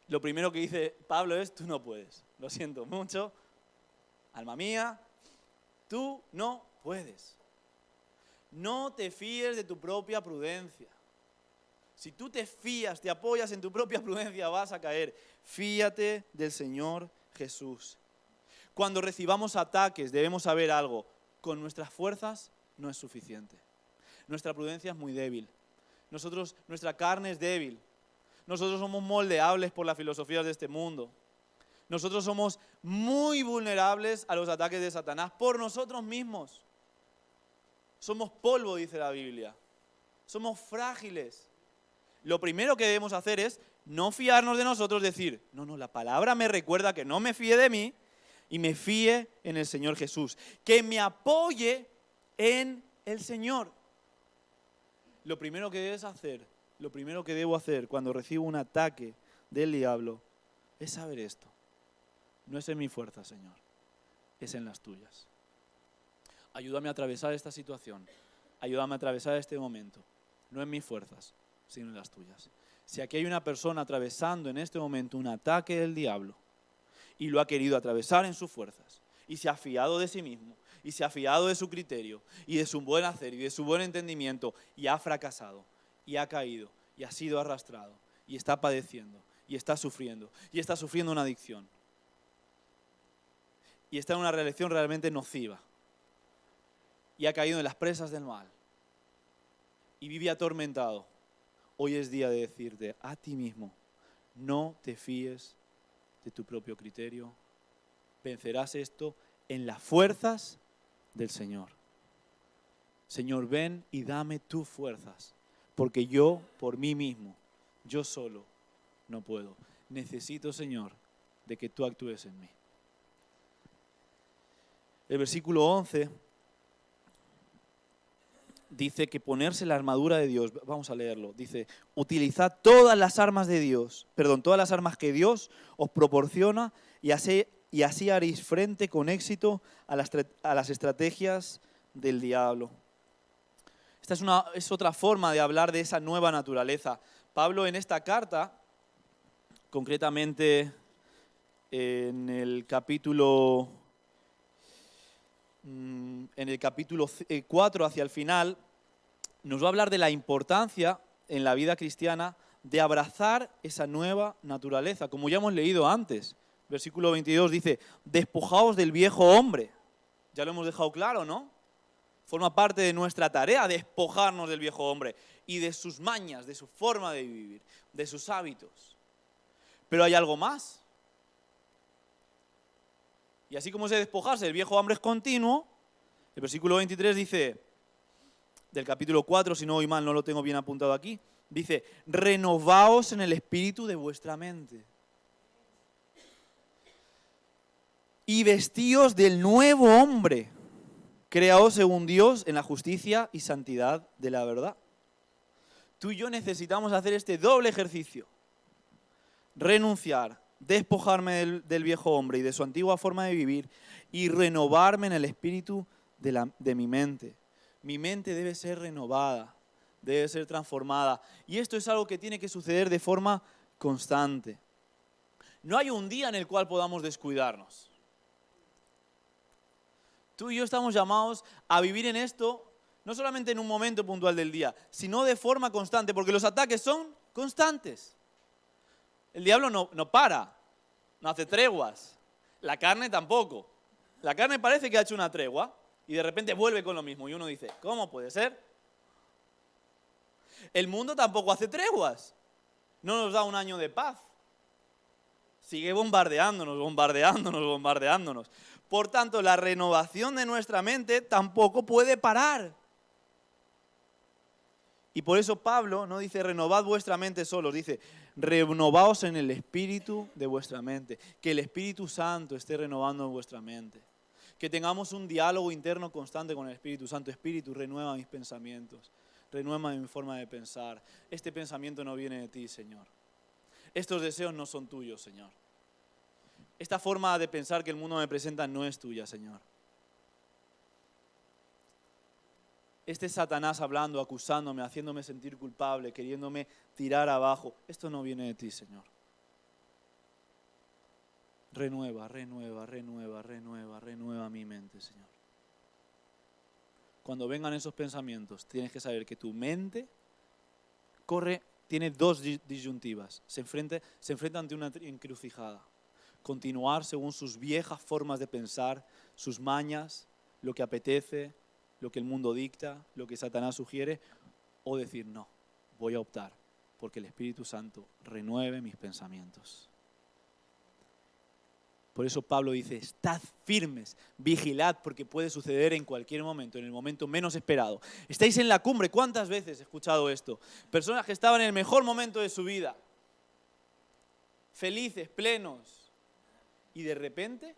Lo primero que dice Pablo es, tú no puedes. Lo siento mucho, alma mía, tú no puedes. No te fíes de tu propia prudencia. Si tú te fías, te apoyas en tu propia prudencia, vas a caer. Fíate del Señor Jesús. Cuando recibamos ataques, debemos saber algo. Con nuestras fuerzas no es suficiente. Nuestra prudencia es muy débil. Nuestra carne es débil. Nosotros somos moldeables por las filosofías de este mundo. Nosotros somos muy vulnerables a los ataques de Satanás por nosotros mismos. Somos polvo, dice la Biblia. Somos frágiles. Lo primero que debemos hacer es no fiarnos de nosotros, decir, no, la palabra me recuerda que no me fíe de mí y me fíe en el Señor Jesús. Que me apoye en el Señor. Lo primero que debes hacer, lo primero que debo hacer cuando recibo un ataque del diablo es saber esto. No es en mi fuerza, Señor, es en las tuyas. Ayúdame a atravesar esta situación, ayúdame a atravesar este momento, no en mis fuerzas, sino en las tuyas. Si aquí hay una persona atravesando en este momento un ataque del diablo y lo ha querido atravesar en sus fuerzas y se ha fiado de sí mismo y se ha fiado de su criterio y de su buen hacer y de su buen entendimiento y ha fracasado y ha caído y ha sido arrastrado y está padeciendo y está sufriendo una adicción y está en una relación realmente nociva y ha caído en las presas del mal y vive atormentado, hoy es día de decirte a ti mismo, no te fíes de tu propio criterio, vencerás esto en las fuerzas del Señor. Señor, ven y dame tus fuerzas, porque yo por mí mismo, yo solo no puedo. Necesito, Señor, de que tú actúes en mí. El versículo 11 dice que ponerse la armadura de Dios, vamos a leerlo, dice, utilizad todas las armas de Dios, todas las armas que Dios os proporciona y así haréis frente con éxito a las estrategias del diablo. Esta es otra forma de hablar de esa nueva naturaleza. Pablo en esta carta, concretamente en el capítulo 4 hacia el final, nos va a hablar de la importancia en la vida cristiana de abrazar esa nueva naturaleza, como ya hemos leído antes. Versículo 22 dice, despojaos del viejo hombre. Ya lo hemos dejado claro, ¿no? Forma parte de nuestra tarea despojarnos del viejo hombre y de sus mañas, de su forma de vivir, de sus hábitos. Pero hay algo más. Y así como se despojarse del viejo hombre es continuo, el versículo 23 dice, del capítulo 4, si no voy mal, no lo tengo bien apuntado aquí, dice, renovaos en el espíritu de vuestra mente. Y vestíos del nuevo hombre, creados según Dios en la justicia y santidad de la verdad. Tú y yo necesitamos hacer este doble ejercicio. Renunciar, despojarme del viejo hombre y de su antigua forma de vivir y renovarme en el espíritu de mi mente. Mi mente debe ser renovada, debe ser transformada. Y esto es algo que tiene que suceder de forma constante. No hay un día en el cual podamos descuidarnos. Tú y yo estamos llamados a vivir en esto, no solamente en un momento puntual del día, sino de forma constante, porque los ataques son constantes. El diablo no para, no hace treguas. La carne tampoco. La carne parece que ha hecho una tregua y de repente vuelve con lo mismo. Y uno dice, ¿cómo puede ser? El mundo tampoco hace treguas. No nos da un año de paz. Sigue bombardeándonos. Por tanto, la renovación de nuestra mente tampoco puede parar. Y por eso Pablo no dice renovad vuestra mente solos, dice renovaos en el espíritu de vuestra mente. Que el Espíritu Santo esté renovando vuestra mente. Que tengamos un diálogo interno constante con el Espíritu Santo. Espíritu, renueva mis pensamientos. Renueva mi forma de pensar. Este pensamiento no viene de ti, Señor. Estos deseos no son tuyos, Señor. Esta forma de pensar que el mundo me presenta no es tuya, Señor. Este Satanás hablando, acusándome, haciéndome sentir culpable, queriéndome tirar abajo, esto no viene de ti, Señor. Renueva mi mente, Señor. Cuando vengan esos pensamientos, tienes que saber que tu mente tiene dos disyuntivas. Se enfrenta ante una encrucijada. Continuar según sus viejas formas de pensar, sus mañas, lo que apetece, lo que el mundo dicta, lo que Satanás sugiere, o decir no, voy a optar porque el Espíritu Santo renueve mis pensamientos. Por eso Pablo dice, estad firmes, vigilad, porque puede suceder en cualquier momento, en el momento menos esperado. Estáis en la cumbre, ¿cuántas veces he escuchado esto? Personas que estaban en el mejor momento de su vida, felices, plenos, y de repente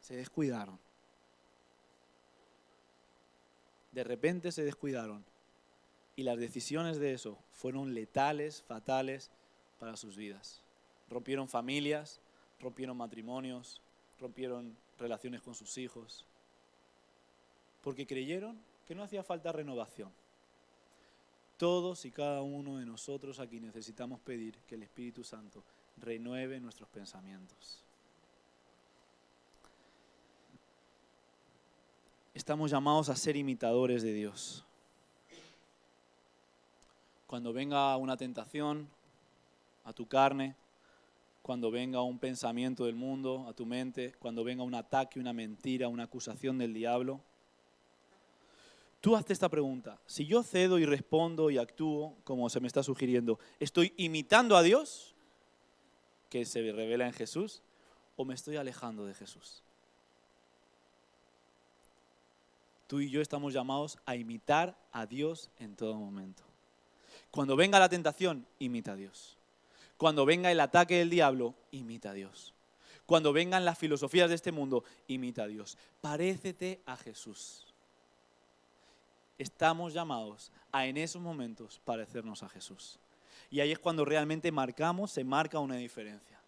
se descuidaron. De repente se descuidaron y las decisiones de eso fueron letales, fatales para sus vidas. Rompieron familias, rompieron matrimonios, rompieron relaciones con sus hijos, porque creyeron que no hacía falta renovación. Todos y cada uno de nosotros aquí necesitamos pedir que el Espíritu Santo renueve nuestros pensamientos. Estamos llamados a ser imitadores de Dios. Cuando venga una tentación a tu carne, cuando venga un pensamiento del mundo a tu mente, cuando venga un ataque, una mentira, una acusación del diablo, tú hazte esta pregunta. Si yo cedo y respondo y actúo como se me está sugiriendo, ¿estoy imitando a Dios, que se revela en Jesús, o me estoy alejando de Jesús? Tú y yo estamos llamados a imitar a Dios en todo momento. Cuando venga la tentación, imita a Dios. Cuando venga el ataque del diablo, imita a Dios. Cuando vengan las filosofías de este mundo, imita a Dios. Parécete a Jesús. Estamos llamados a en esos momentos parecernos a Jesús. Y ahí es cuando realmente se marca una diferencia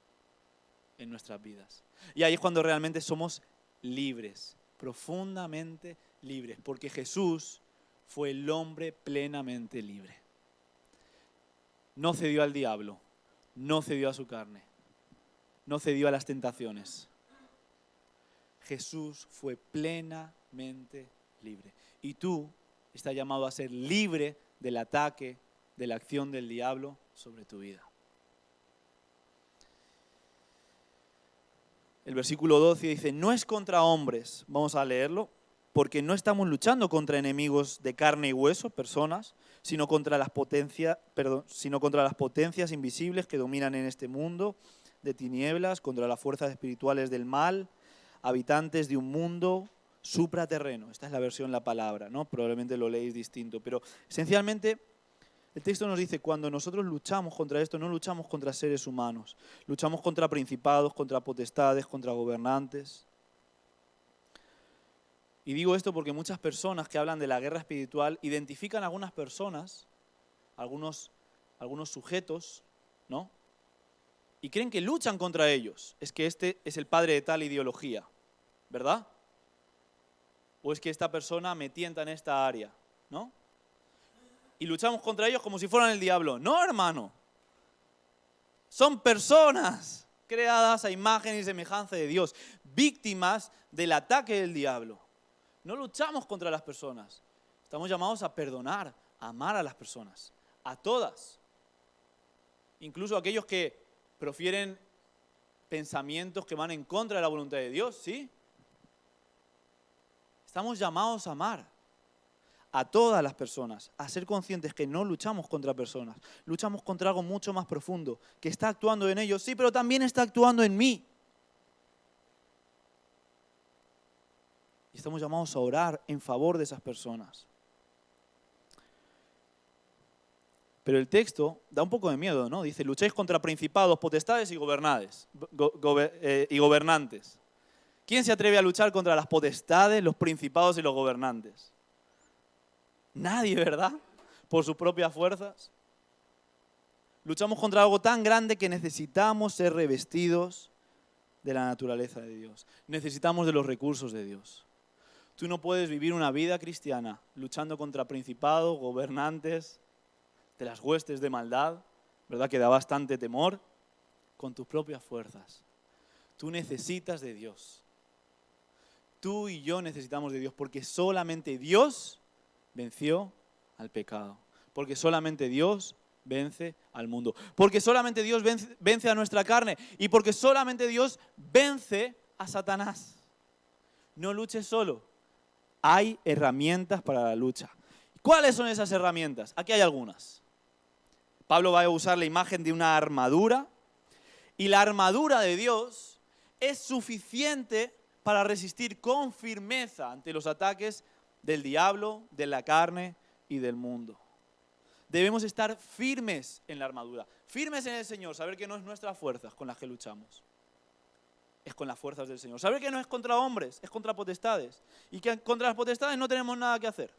en nuestras vidas. Y ahí es cuando realmente somos libres, profundamente libres, porque Jesús fue el hombre plenamente libre. No cedió al diablo, no cedió a su carne, no cedió a las tentaciones. Jesús fue plenamente libre. Y tú estás llamado a ser libre del ataque, de la acción del diablo sobre tu vida. El versículo 12 dice, no es contra hombres, vamos a leerlo, porque no estamos luchando contra enemigos de carne y hueso, personas, sino contra las potencias invisibles que dominan en este mundo de tinieblas, contra las fuerzas espirituales del mal, habitantes de un mundo supraterreno. Esta es la versión La Palabra, ¿no? Probablemente lo leéis distinto, pero esencialmente el texto nos dice, cuando nosotros luchamos contra esto, no luchamos contra seres humanos, luchamos contra principados, contra potestades, contra gobernantes. Y digo esto porque muchas personas que hablan de la guerra espiritual identifican a algunas personas, algunos sujetos, ¿no? Y creen que luchan contra ellos. Es que este es el padre de tal ideología, ¿verdad? O es que esta persona me tienta en esta área, ¿no? y luchamos contra ellos como si fueran el diablo. No, hermano. Son personas creadas a imagen y semejanza de Dios, víctimas del ataque del diablo. No luchamos contra las personas. Estamos llamados a perdonar, a amar a las personas, a todas. Incluso aquellos que profieren pensamientos que van en contra de la voluntad de Dios, ¿sí? Estamos llamados a amar a todas las personas, a ser conscientes que no luchamos contra personas, luchamos contra algo mucho más profundo, que está actuando en ellos, sí, pero también está actuando en mí. Y estamos llamados a orar en favor de esas personas. Pero el texto da un poco de miedo, ¿no? Dice, lucháis contra principados, potestades y gobernantes. ¿Quién se atreve a luchar contra las potestades, los principados y los gobernantes? Nadie, ¿verdad? Por sus propias fuerzas. Luchamos contra algo tan grande que necesitamos ser revestidos de la naturaleza de Dios. Necesitamos de los recursos de Dios. Tú no puedes vivir una vida cristiana luchando contra principados, gobernantes, de las huestes de maldad, ¿verdad? Que da bastante temor, con tus propias fuerzas. Tú necesitas de Dios. Tú y yo necesitamos de Dios porque solamente Dios venció al pecado. Porque solamente Dios vence al mundo. Porque solamente Dios vence a nuestra carne. Y porque solamente Dios vence a Satanás. No luches solo. Hay herramientas para la lucha. ¿Cuáles son esas herramientas? Aquí hay algunas. Pablo va a usar la imagen de una armadura. Y la armadura de Dios es suficiente para resistir con firmeza ante los ataques del diablo, de la carne y del mundo. Debemos estar firmes en la armadura, firmes en el Señor, saber que no es nuestras fuerzas con las que luchamos, es con las fuerzas del Señor. Saber que no es contra hombres, es contra potestades, y que contra las potestades no tenemos nada que hacer,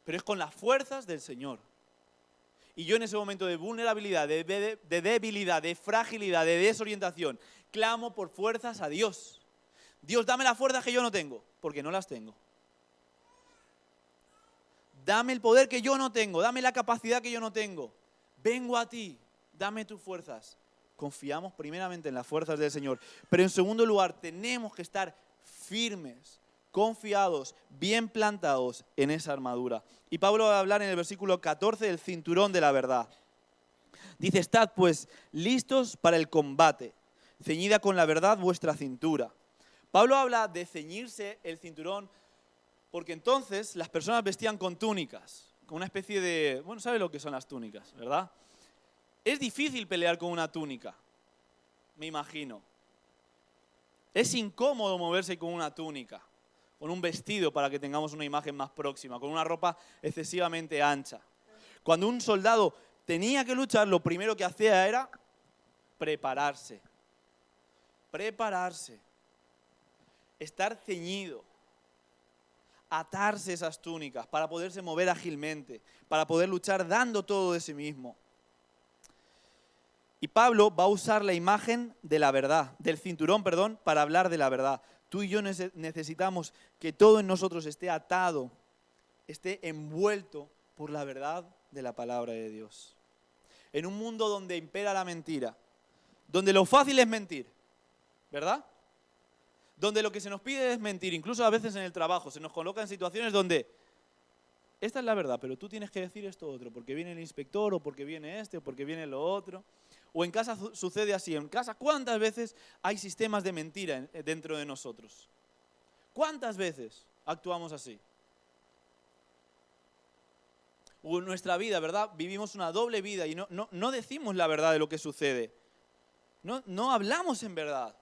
pero es con las fuerzas del Señor. Y yo en ese momento de vulnerabilidad, de debilidad, de fragilidad, de desorientación, clamo por fuerzas a Dios. Dios, dame las fuerzas que yo no tengo, porque no las tengo. Dame el poder que yo no tengo, dame la capacidad que yo no tengo. Vengo a ti, dame tus fuerzas. Confiamos primeramente en las fuerzas del Señor, pero en segundo lugar tenemos que estar firmes, confiados, bien plantados en esa armadura. Y Pablo va a hablar en el versículo 14 del cinturón de la verdad. Dice, estad pues listos para el combate, ceñida con la verdad vuestra cintura. Pablo habla de ceñirse el cinturón porque entonces las personas vestían con túnicas, con una especie de... Bueno, ¿sabe lo que son las túnicas, verdad? Es difícil pelear con una túnica, me imagino. Es incómodo moverse con una túnica, con un vestido para que tengamos una imagen más próxima, con una ropa excesivamente ancha. Cuando un soldado tenía que luchar, lo primero que hacía era prepararse. Prepararse. Estar ceñido. Atarse esas túnicas para poderse mover ágilmente, para poder luchar dando todo de sí mismo. Y Pablo va a usar la imagen de la verdad, del cinturón, para hablar de la verdad. Tú y yo necesitamos que todo en nosotros esté atado, esté envuelto por la verdad de la palabra de Dios. En un mundo donde impera la mentira, donde lo fácil es mentir, ¿verdad? Donde lo que se nos pide es mentir, incluso a veces en el trabajo, se nos coloca en situaciones donde esta es la verdad, pero tú tienes que decir esto otro, porque viene el inspector, o porque viene este, o porque viene lo otro. O en casa sucede así. En casa, ¿cuántas veces hay sistemas de mentira dentro de nosotros? ¿Cuántas veces actuamos así? O en nuestra vida, ¿verdad? Vivimos una doble vida y no decimos la verdad de lo que sucede. No hablamos en verdad.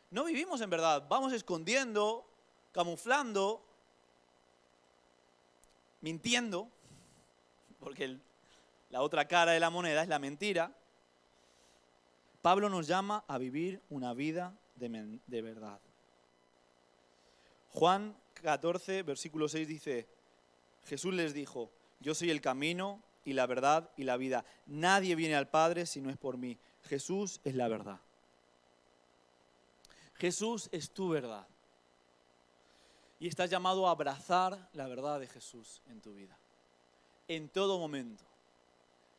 No vivimos en verdad. Vamos escondiendo, camuflando, mintiendo, porque la otra cara de la moneda es la mentira. Pablo nos llama a vivir una vida de verdad. Juan 14, versículo 6 dice, Jesús les dijo, yo soy el camino y la verdad y la vida. Nadie viene al Padre si no es por mí. Jesús es la verdad. Jesús es tu verdad. Y estás llamado a abrazar la verdad de Jesús en tu vida. en todo momento.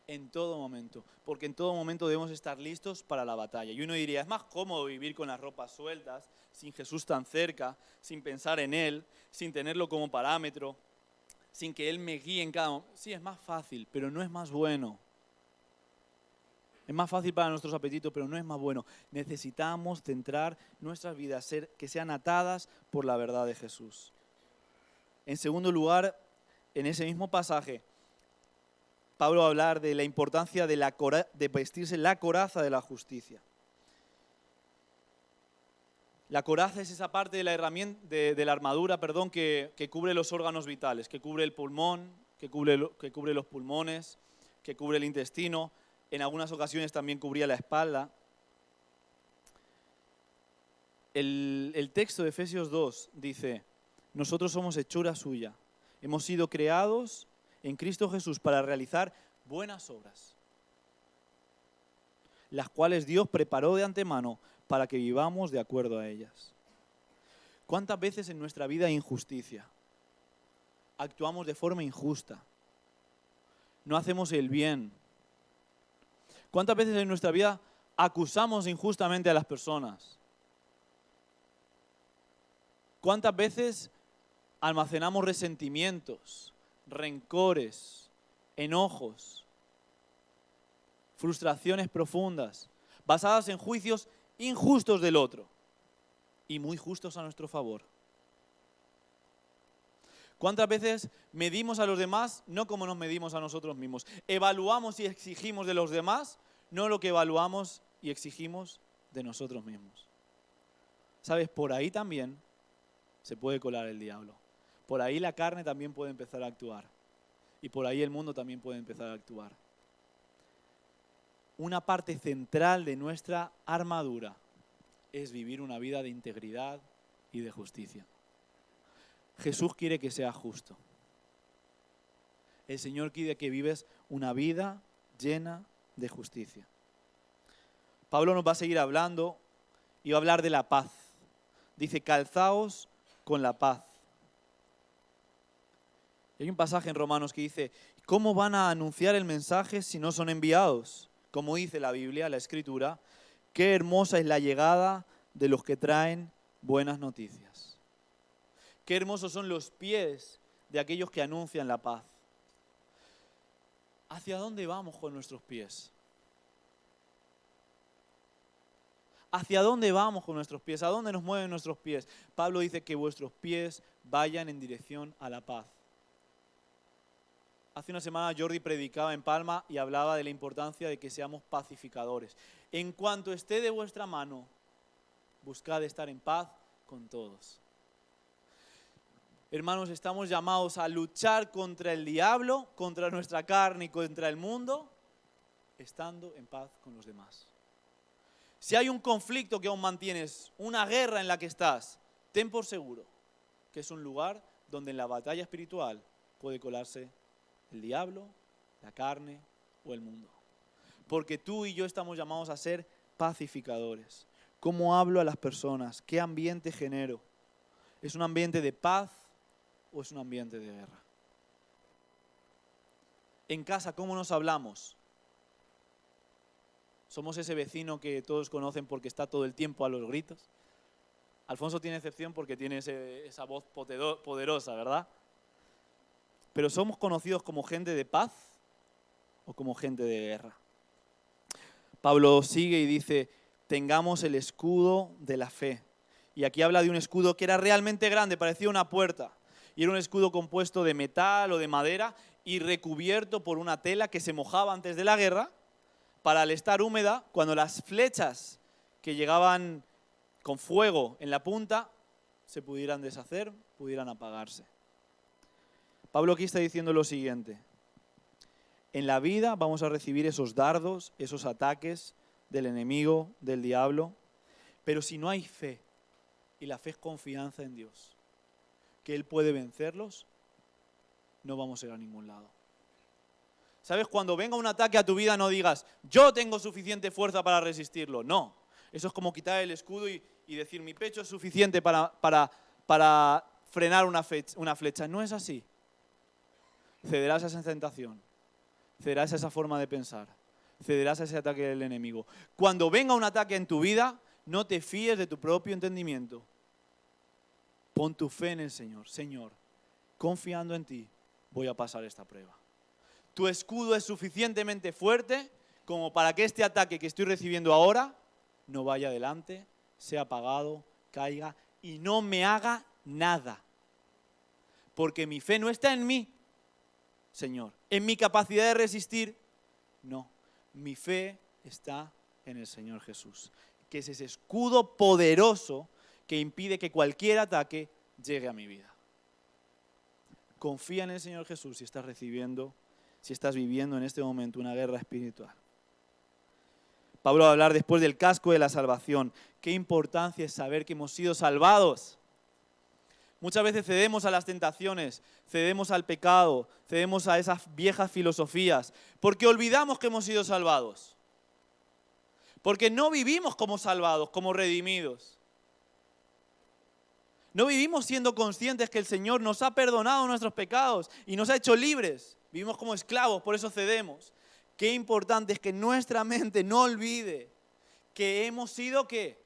En todo momento. Porque en todo momento debemos estar listos para la batalla. Y uno diría, es más cómodo vivir con las ropas sueltas, sin Jesús tan cerca, sin pensar en Él, sin tenerlo como parámetro, sin que Él me guíe en cada momento. Sí, es más fácil, pero no es más bueno. Es más fácil para nuestros apetitos, pero no es más bueno. Necesitamos centrar nuestras vidas, que sean atadas por la verdad de Jesús. En segundo lugar, en ese mismo pasaje, Pablo va a hablar de la importancia de vestirse la coraza de la justicia. La coraza es esa parte de la herramienta, de la armadura, que cubre los órganos vitales, que cubre el pulmón, que cubre los pulmones, que cubre el intestino. En algunas ocasiones también cubría la espalda. El texto de Efesios 2 dice, nosotros somos hechura suya, hemos sido creados en Cristo Jesús para realizar buenas obras, las cuales Dios preparó de antemano para que vivamos de acuerdo a ellas. ¿Cuántas veces en nuestra vida hay injusticia? Actuamos de forma injusta. No hacemos el bien. ¿Cuántas veces en nuestra vida acusamos injustamente a las personas? ¿Cuántas veces almacenamos resentimientos, rencores, enojos, frustraciones profundas, basadas en juicios injustos del otro y muy justos a nuestro favor? ¿Cuántas veces medimos a los demás no como nos medimos a nosotros mismos? Evaluamos y exigimos de los demás, no lo que evaluamos y exigimos de nosotros mismos. ¿Sabes? Por ahí también se puede colar el diablo. Por ahí la carne también puede empezar a actuar. Y por ahí el mundo también puede empezar a actuar. Una parte central de nuestra armadura es vivir una vida de integridad y de justicia. Jesús quiere que seas justo. El Señor quiere que vives una vida llena de justicia. Pablo nos va a seguir hablando y va a hablar de la paz. Dice, calzaos con la paz. Hay un pasaje en Romanos que dice, ¿cómo van a anunciar el mensaje si no son enviados? Como dice la Biblia, la Escritura, qué hermosa es la llegada de los que traen buenas noticias. Qué hermosos son los pies de aquellos que anuncian la paz. ¿Hacia dónde vamos con nuestros pies? ¿Hacia dónde vamos con nuestros pies? ¿A dónde nos mueven nuestros pies? Pablo dice que vuestros pies vayan en dirección a la paz. Hace una semana Jordi predicaba en Palma y hablaba de la importancia de que seamos pacificadores. En cuanto esté de vuestra mano, buscad estar en paz con todos. Hermanos, estamos llamados a luchar contra el diablo, contra nuestra carne y contra el mundo, estando en paz con los demás. Si hay un conflicto que aún mantienes, una guerra en la que estás, ten por seguro que es un lugar donde en la batalla espiritual puede colarse el diablo, la carne o el mundo. Porque tú y yo estamos llamados a ser pacificadores. ¿Cómo hablo a las personas? ¿Qué ambiente genero? ¿Es un ambiente de paz o es un ambiente de guerra? En casa, ¿cómo nos hablamos? ¿Somos ese vecino que todos conocen porque está todo el tiempo a los gritos? Alfonso tiene excepción porque tiene esa voz poderosa, ¿verdad? Pero ¿somos conocidos como gente de paz o como gente de guerra? Pablo sigue y dice, tengamos el escudo de la fe. Y aquí habla de un escudo que era realmente grande, parecía una puerta. Y era un escudo compuesto de metal o de madera y recubierto por una tela que se mojaba antes de la guerra para al estar húmeda, cuando las flechas que llegaban con fuego en la punta se pudieran deshacer, pudieran apagarse. Pablo aquí está diciendo lo siguiente. En la vida vamos a recibir esos dardos, esos ataques del enemigo, del diablo, pero si no hay fe, y la fe es confianza en Dios, que Él puede vencerlos, no vamos a ir a ningún lado. ¿Sabes? Cuando venga un ataque a tu vida no digas, yo tengo suficiente fuerza para resistirlo. No, eso es como quitar el escudo y decir, mi pecho es suficiente para frenar una flecha. No es así. cederás a esa tentación, cederás a esa forma de pensar, cederás a ese ataque del enemigo. Cuando venga un ataque en tu vida, no te fíes de tu propio entendimiento. Pon tu fe en el Señor. Señor, confiando en ti, voy a pasar esta prueba. Tu escudo es suficientemente fuerte como para que este ataque que estoy recibiendo ahora no vaya adelante, sea apagado, caiga y no me haga nada. Porque mi fe no está en mí, Señor, en mi capacidad de resistir. No, mi fe está en el Señor Jesús, que es ese escudo poderoso que impide que cualquier ataque llegue a mi vida. Confía en el Señor Jesús si estás viviendo en este momento una guerra espiritual. Pablo va a hablar después del casco de la salvación. Qué importancia es saber que hemos sido salvados. Muchas veces cedemos a las tentaciones, cedemos al pecado, cedemos a esas viejas filosofías, porque olvidamos que hemos sido salvados. Porque no vivimos como salvados, como redimidos. No vivimos siendo conscientes que el Señor nos ha perdonado nuestros pecados y nos ha hecho libres. Vivimos como esclavos, por eso cedemos. Qué importante es que nuestra mente no olvide que hemos sido, ¿qué?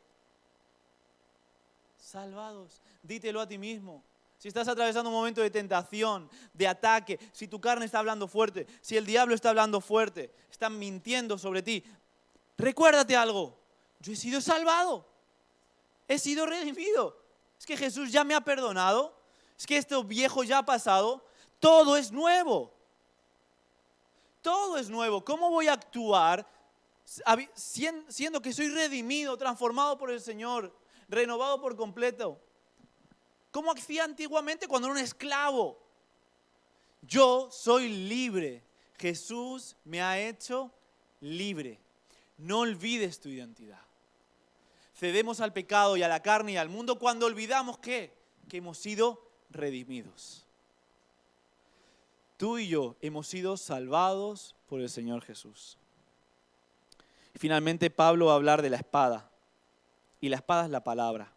Salvados. Dítelo a ti mismo. Si estás atravesando un momento de tentación, de ataque, si tu carne está hablando fuerte, si el diablo está hablando fuerte, están mintiendo sobre ti, recuérdate algo. Yo he sido salvado. He sido redimido. Es que Jesús ya me ha perdonado. Es que esto viejo ya ha pasado. Todo es nuevo. Todo es nuevo. ¿Cómo voy a actuar siendo que soy redimido, transformado por el Señor, renovado por completo? ¿Cómo hacía antiguamente cuando era un esclavo? Yo soy libre. Jesús me ha hecho libre. No olvides tu identidad. Cedemos al pecado y a la carne y al mundo cuando olvidamos que hemos sido redimidos. Tú y yo hemos sido salvados por el Señor Jesús. Y finalmente Pablo va a hablar de la espada. Y la espada es la palabra.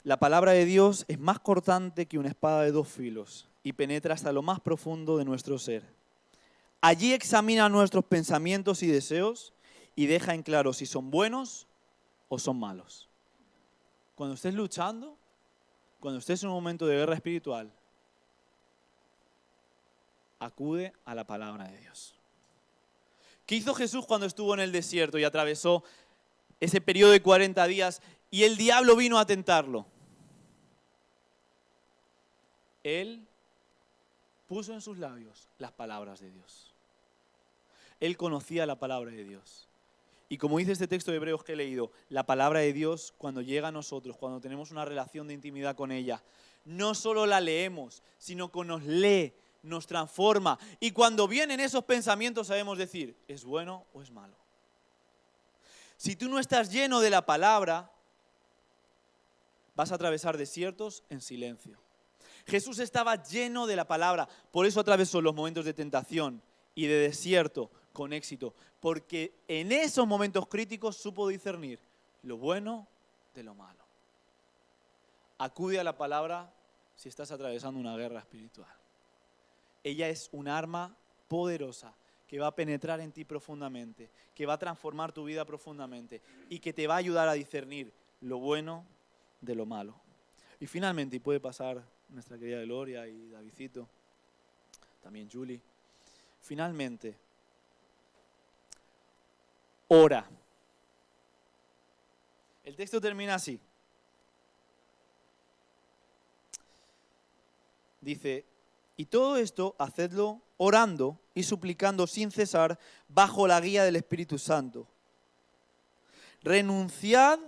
La palabra de Dios es más cortante que una espada de dos filos y penetra hasta lo más profundo de nuestro ser. Allí examina nuestros pensamientos y deseos y deja en claro si son buenos o son malos. Cuando estés luchando, cuando estés en un momento de guerra espiritual, acude a la palabra de Dios. ¿Qué hizo Jesús cuando estuvo en el desierto y atravesó ese periodo de 40 días y el diablo vino a tentarlo? Él puso en sus labios las palabras de Dios. Él conocía la palabra de Dios. Y como dice este texto de Hebreos que he leído, la palabra de Dios cuando llega a nosotros, cuando tenemos una relación de intimidad con ella, no solo la leemos, sino que nos lee, nos transforma. Y cuando vienen esos pensamientos sabemos decir, ¿es bueno o es malo? Si tú no estás lleno de la palabra, vas a atravesar desiertos en silencio. Jesús estaba lleno de la palabra, por eso atravesó los momentos de tentación y de desierto con éxito, porque en esos momentos críticos supo discernir lo bueno de lo malo. Acude a la palabra si estás atravesando una guerra espiritual. Ella es un arma poderosa que va a penetrar en ti profundamente, que va a transformar tu vida profundamente y que te va a ayudar a discernir lo bueno de lo malo. Y finalmente, y puede pasar nuestra querida Gloria y Davidcito, también Julie, finalmente, ora. El texto termina así. Dice, y todo esto hacedlo orando y suplicando sin cesar bajo la guía del Espíritu Santo. Renunciad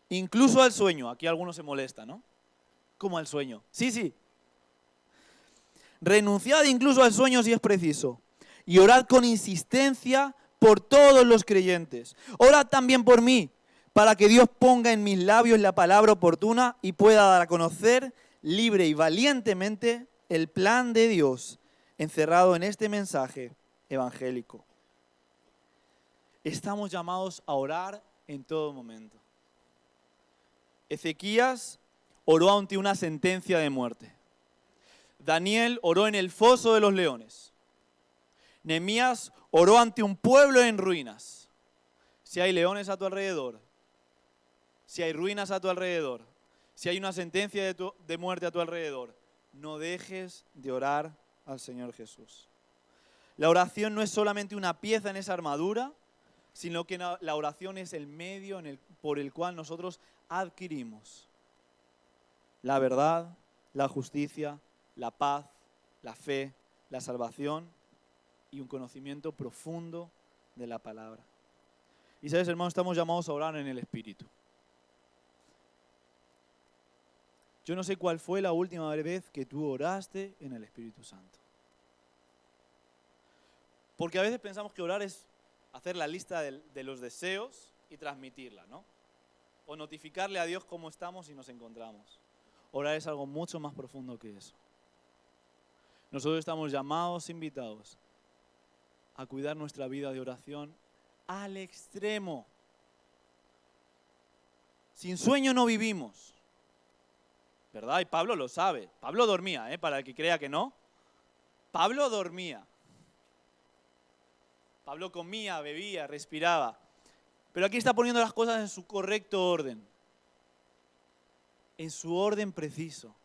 incluso al sueño. Aquí algunos se molestan, ¿no? ¿Cómo al sueño? Sí. Renunciad incluso al sueño si es preciso. Y orad con insistencia por todos los creyentes. Orad también por mí, para que Dios ponga en mis labios la palabra oportuna y pueda dar a conocer libre y valientemente el plan de Dios encerrado en este mensaje evangélico. Estamos llamados a orar en todo momento. Ezequías oró ante una sentencia de muerte. Daniel oró en el foso de los leones. Nehemías oró ante un pueblo en ruinas. Si hay leones a tu alrededor, si hay ruinas a tu alrededor, si hay una sentencia de muerte a tu alrededor, no dejes de orar al Señor Jesús. La oración no es solamente una pieza en esa armadura, sino que la oración es el medio por el cual nosotros adquirimos la verdad, la justicia, la paz, la fe, la salvación y un conocimiento profundo de la palabra. Y sabes, hermanos, estamos llamados a orar en el Espíritu. Yo no sé cuál fue la última vez que tú oraste en el Espíritu Santo. Porque a veces pensamos que orar es hacer la lista de los deseos y transmitirla, ¿no? O notificarle a Dios cómo estamos y nos encontramos. Orar es algo mucho más profundo que eso. Nosotros estamos llamados, invitados, a cuidar nuestra vida de oración al extremo. Sin sueño no vivimos, ¿verdad? Y Pablo lo sabe. Pablo dormía, para el que crea que no. Pablo dormía. Pablo comía, bebía, respiraba. Pero aquí está poniendo las cosas en su correcto orden. En su orden preciso.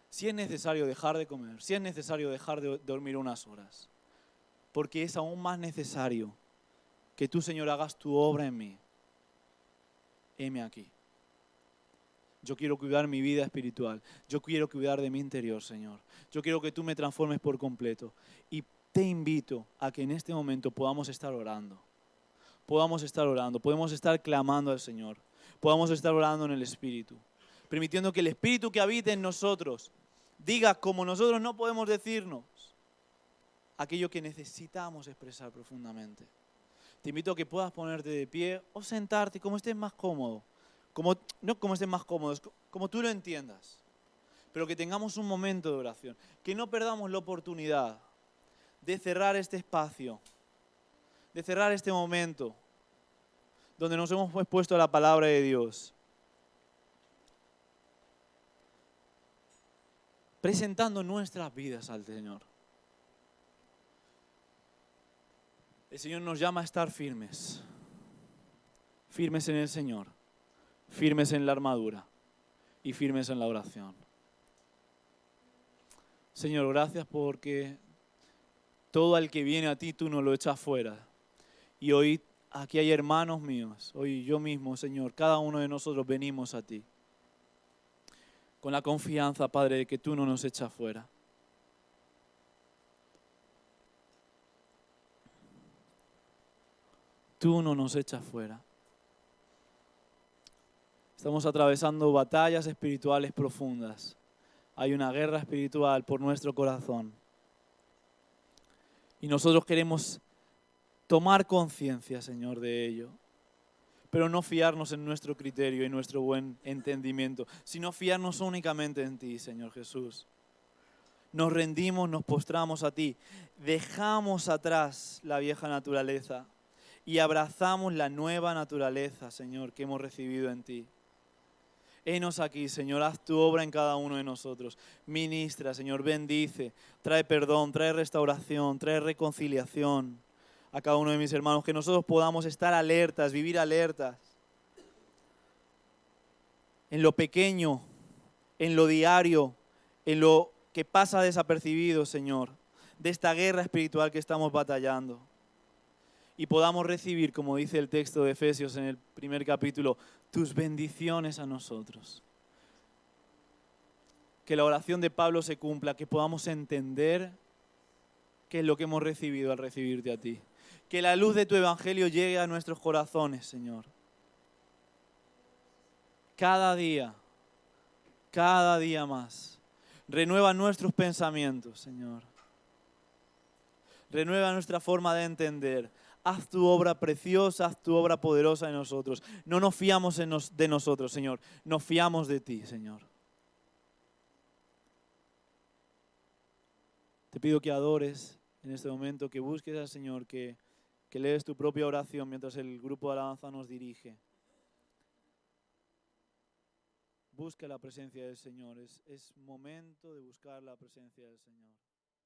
Si es necesario dejar de comer, si es necesario dejar de dormir unas horas. Porque es aún más necesario que tú, Señor, hagas tu obra en mí. Heme aquí. Yo quiero cuidar mi vida espiritual. Yo quiero cuidar de mi interior, Señor. Yo quiero que tú me transformes por completo. Y te invito a que en este momento podamos estar orando. Podamos estar clamando al Señor. Podamos estar orando en el Espíritu. Permitiendo que el Espíritu que habite en nosotros diga como nosotros no podemos decirnos aquello que necesitamos expresar profundamente. Te invito a que puedas ponerte de pie o sentarte como estés más cómodo. No como estés más cómodo, como tú lo entiendas. Pero que tengamos un momento de oración. Que no perdamos la oportunidad de cerrar este espacio, de cerrar este momento donde nos hemos expuesto a la palabra de Dios. Presentando nuestras vidas al Señor. El Señor nos llama a estar firmes. Firmes en el Señor. Firmes en la armadura. Y firmes en la oración. Señor, gracias porque todo al que viene a ti tú no lo echas fuera. Y hoy aquí hay hermanos míos. Hoy yo mismo, Señor, cada uno de nosotros venimos a ti. Con la confianza, Padre, de que tú no nos echas fuera. Tú no nos echas fuera. Estamos atravesando batallas espirituales profundas. Hay una guerra espiritual por nuestro corazón. Y nosotros queremos tomar conciencia, Señor, de ello. Pero no fiarnos en nuestro criterio y nuestro buen entendimiento, sino fiarnos únicamente en ti, Señor Jesús. Nos rendimos, nos postramos a ti, dejamos atrás la vieja naturaleza y abrazamos la nueva naturaleza, Señor, que hemos recibido en ti. Henos aquí, Señor, haz tu obra en cada uno de nosotros. Ministra, Señor, bendice, trae perdón, trae restauración, trae reconciliación a cada uno de mis hermanos, que nosotros podamos estar alertas, vivir alertas en lo pequeño, en lo diario, en lo que pasa desapercibido, Señor, de esta guerra espiritual que estamos batallando. Y podamos recibir, como dice el texto de Efesios en el primer capítulo, tus bendiciones a nosotros. Que la oración de Pablo se cumpla, que podamos entender qué es lo que hemos recibido al recibirte a ti. Que la luz de tu evangelio llegue a nuestros corazones, Señor. Cada día más. Renueva nuestros pensamientos, Señor. Renueva nuestra forma de entender. Haz tu obra preciosa, haz tu obra poderosa en nosotros. No nos fiamos de nosotros, Señor. Nos fiamos de ti, Señor. Te pido que adores en este momento, que busques al Señor, que lees tu propia oración mientras el grupo de alabanza nos dirige. Busque la presencia del Señor. Es momento de buscar la presencia del Señor.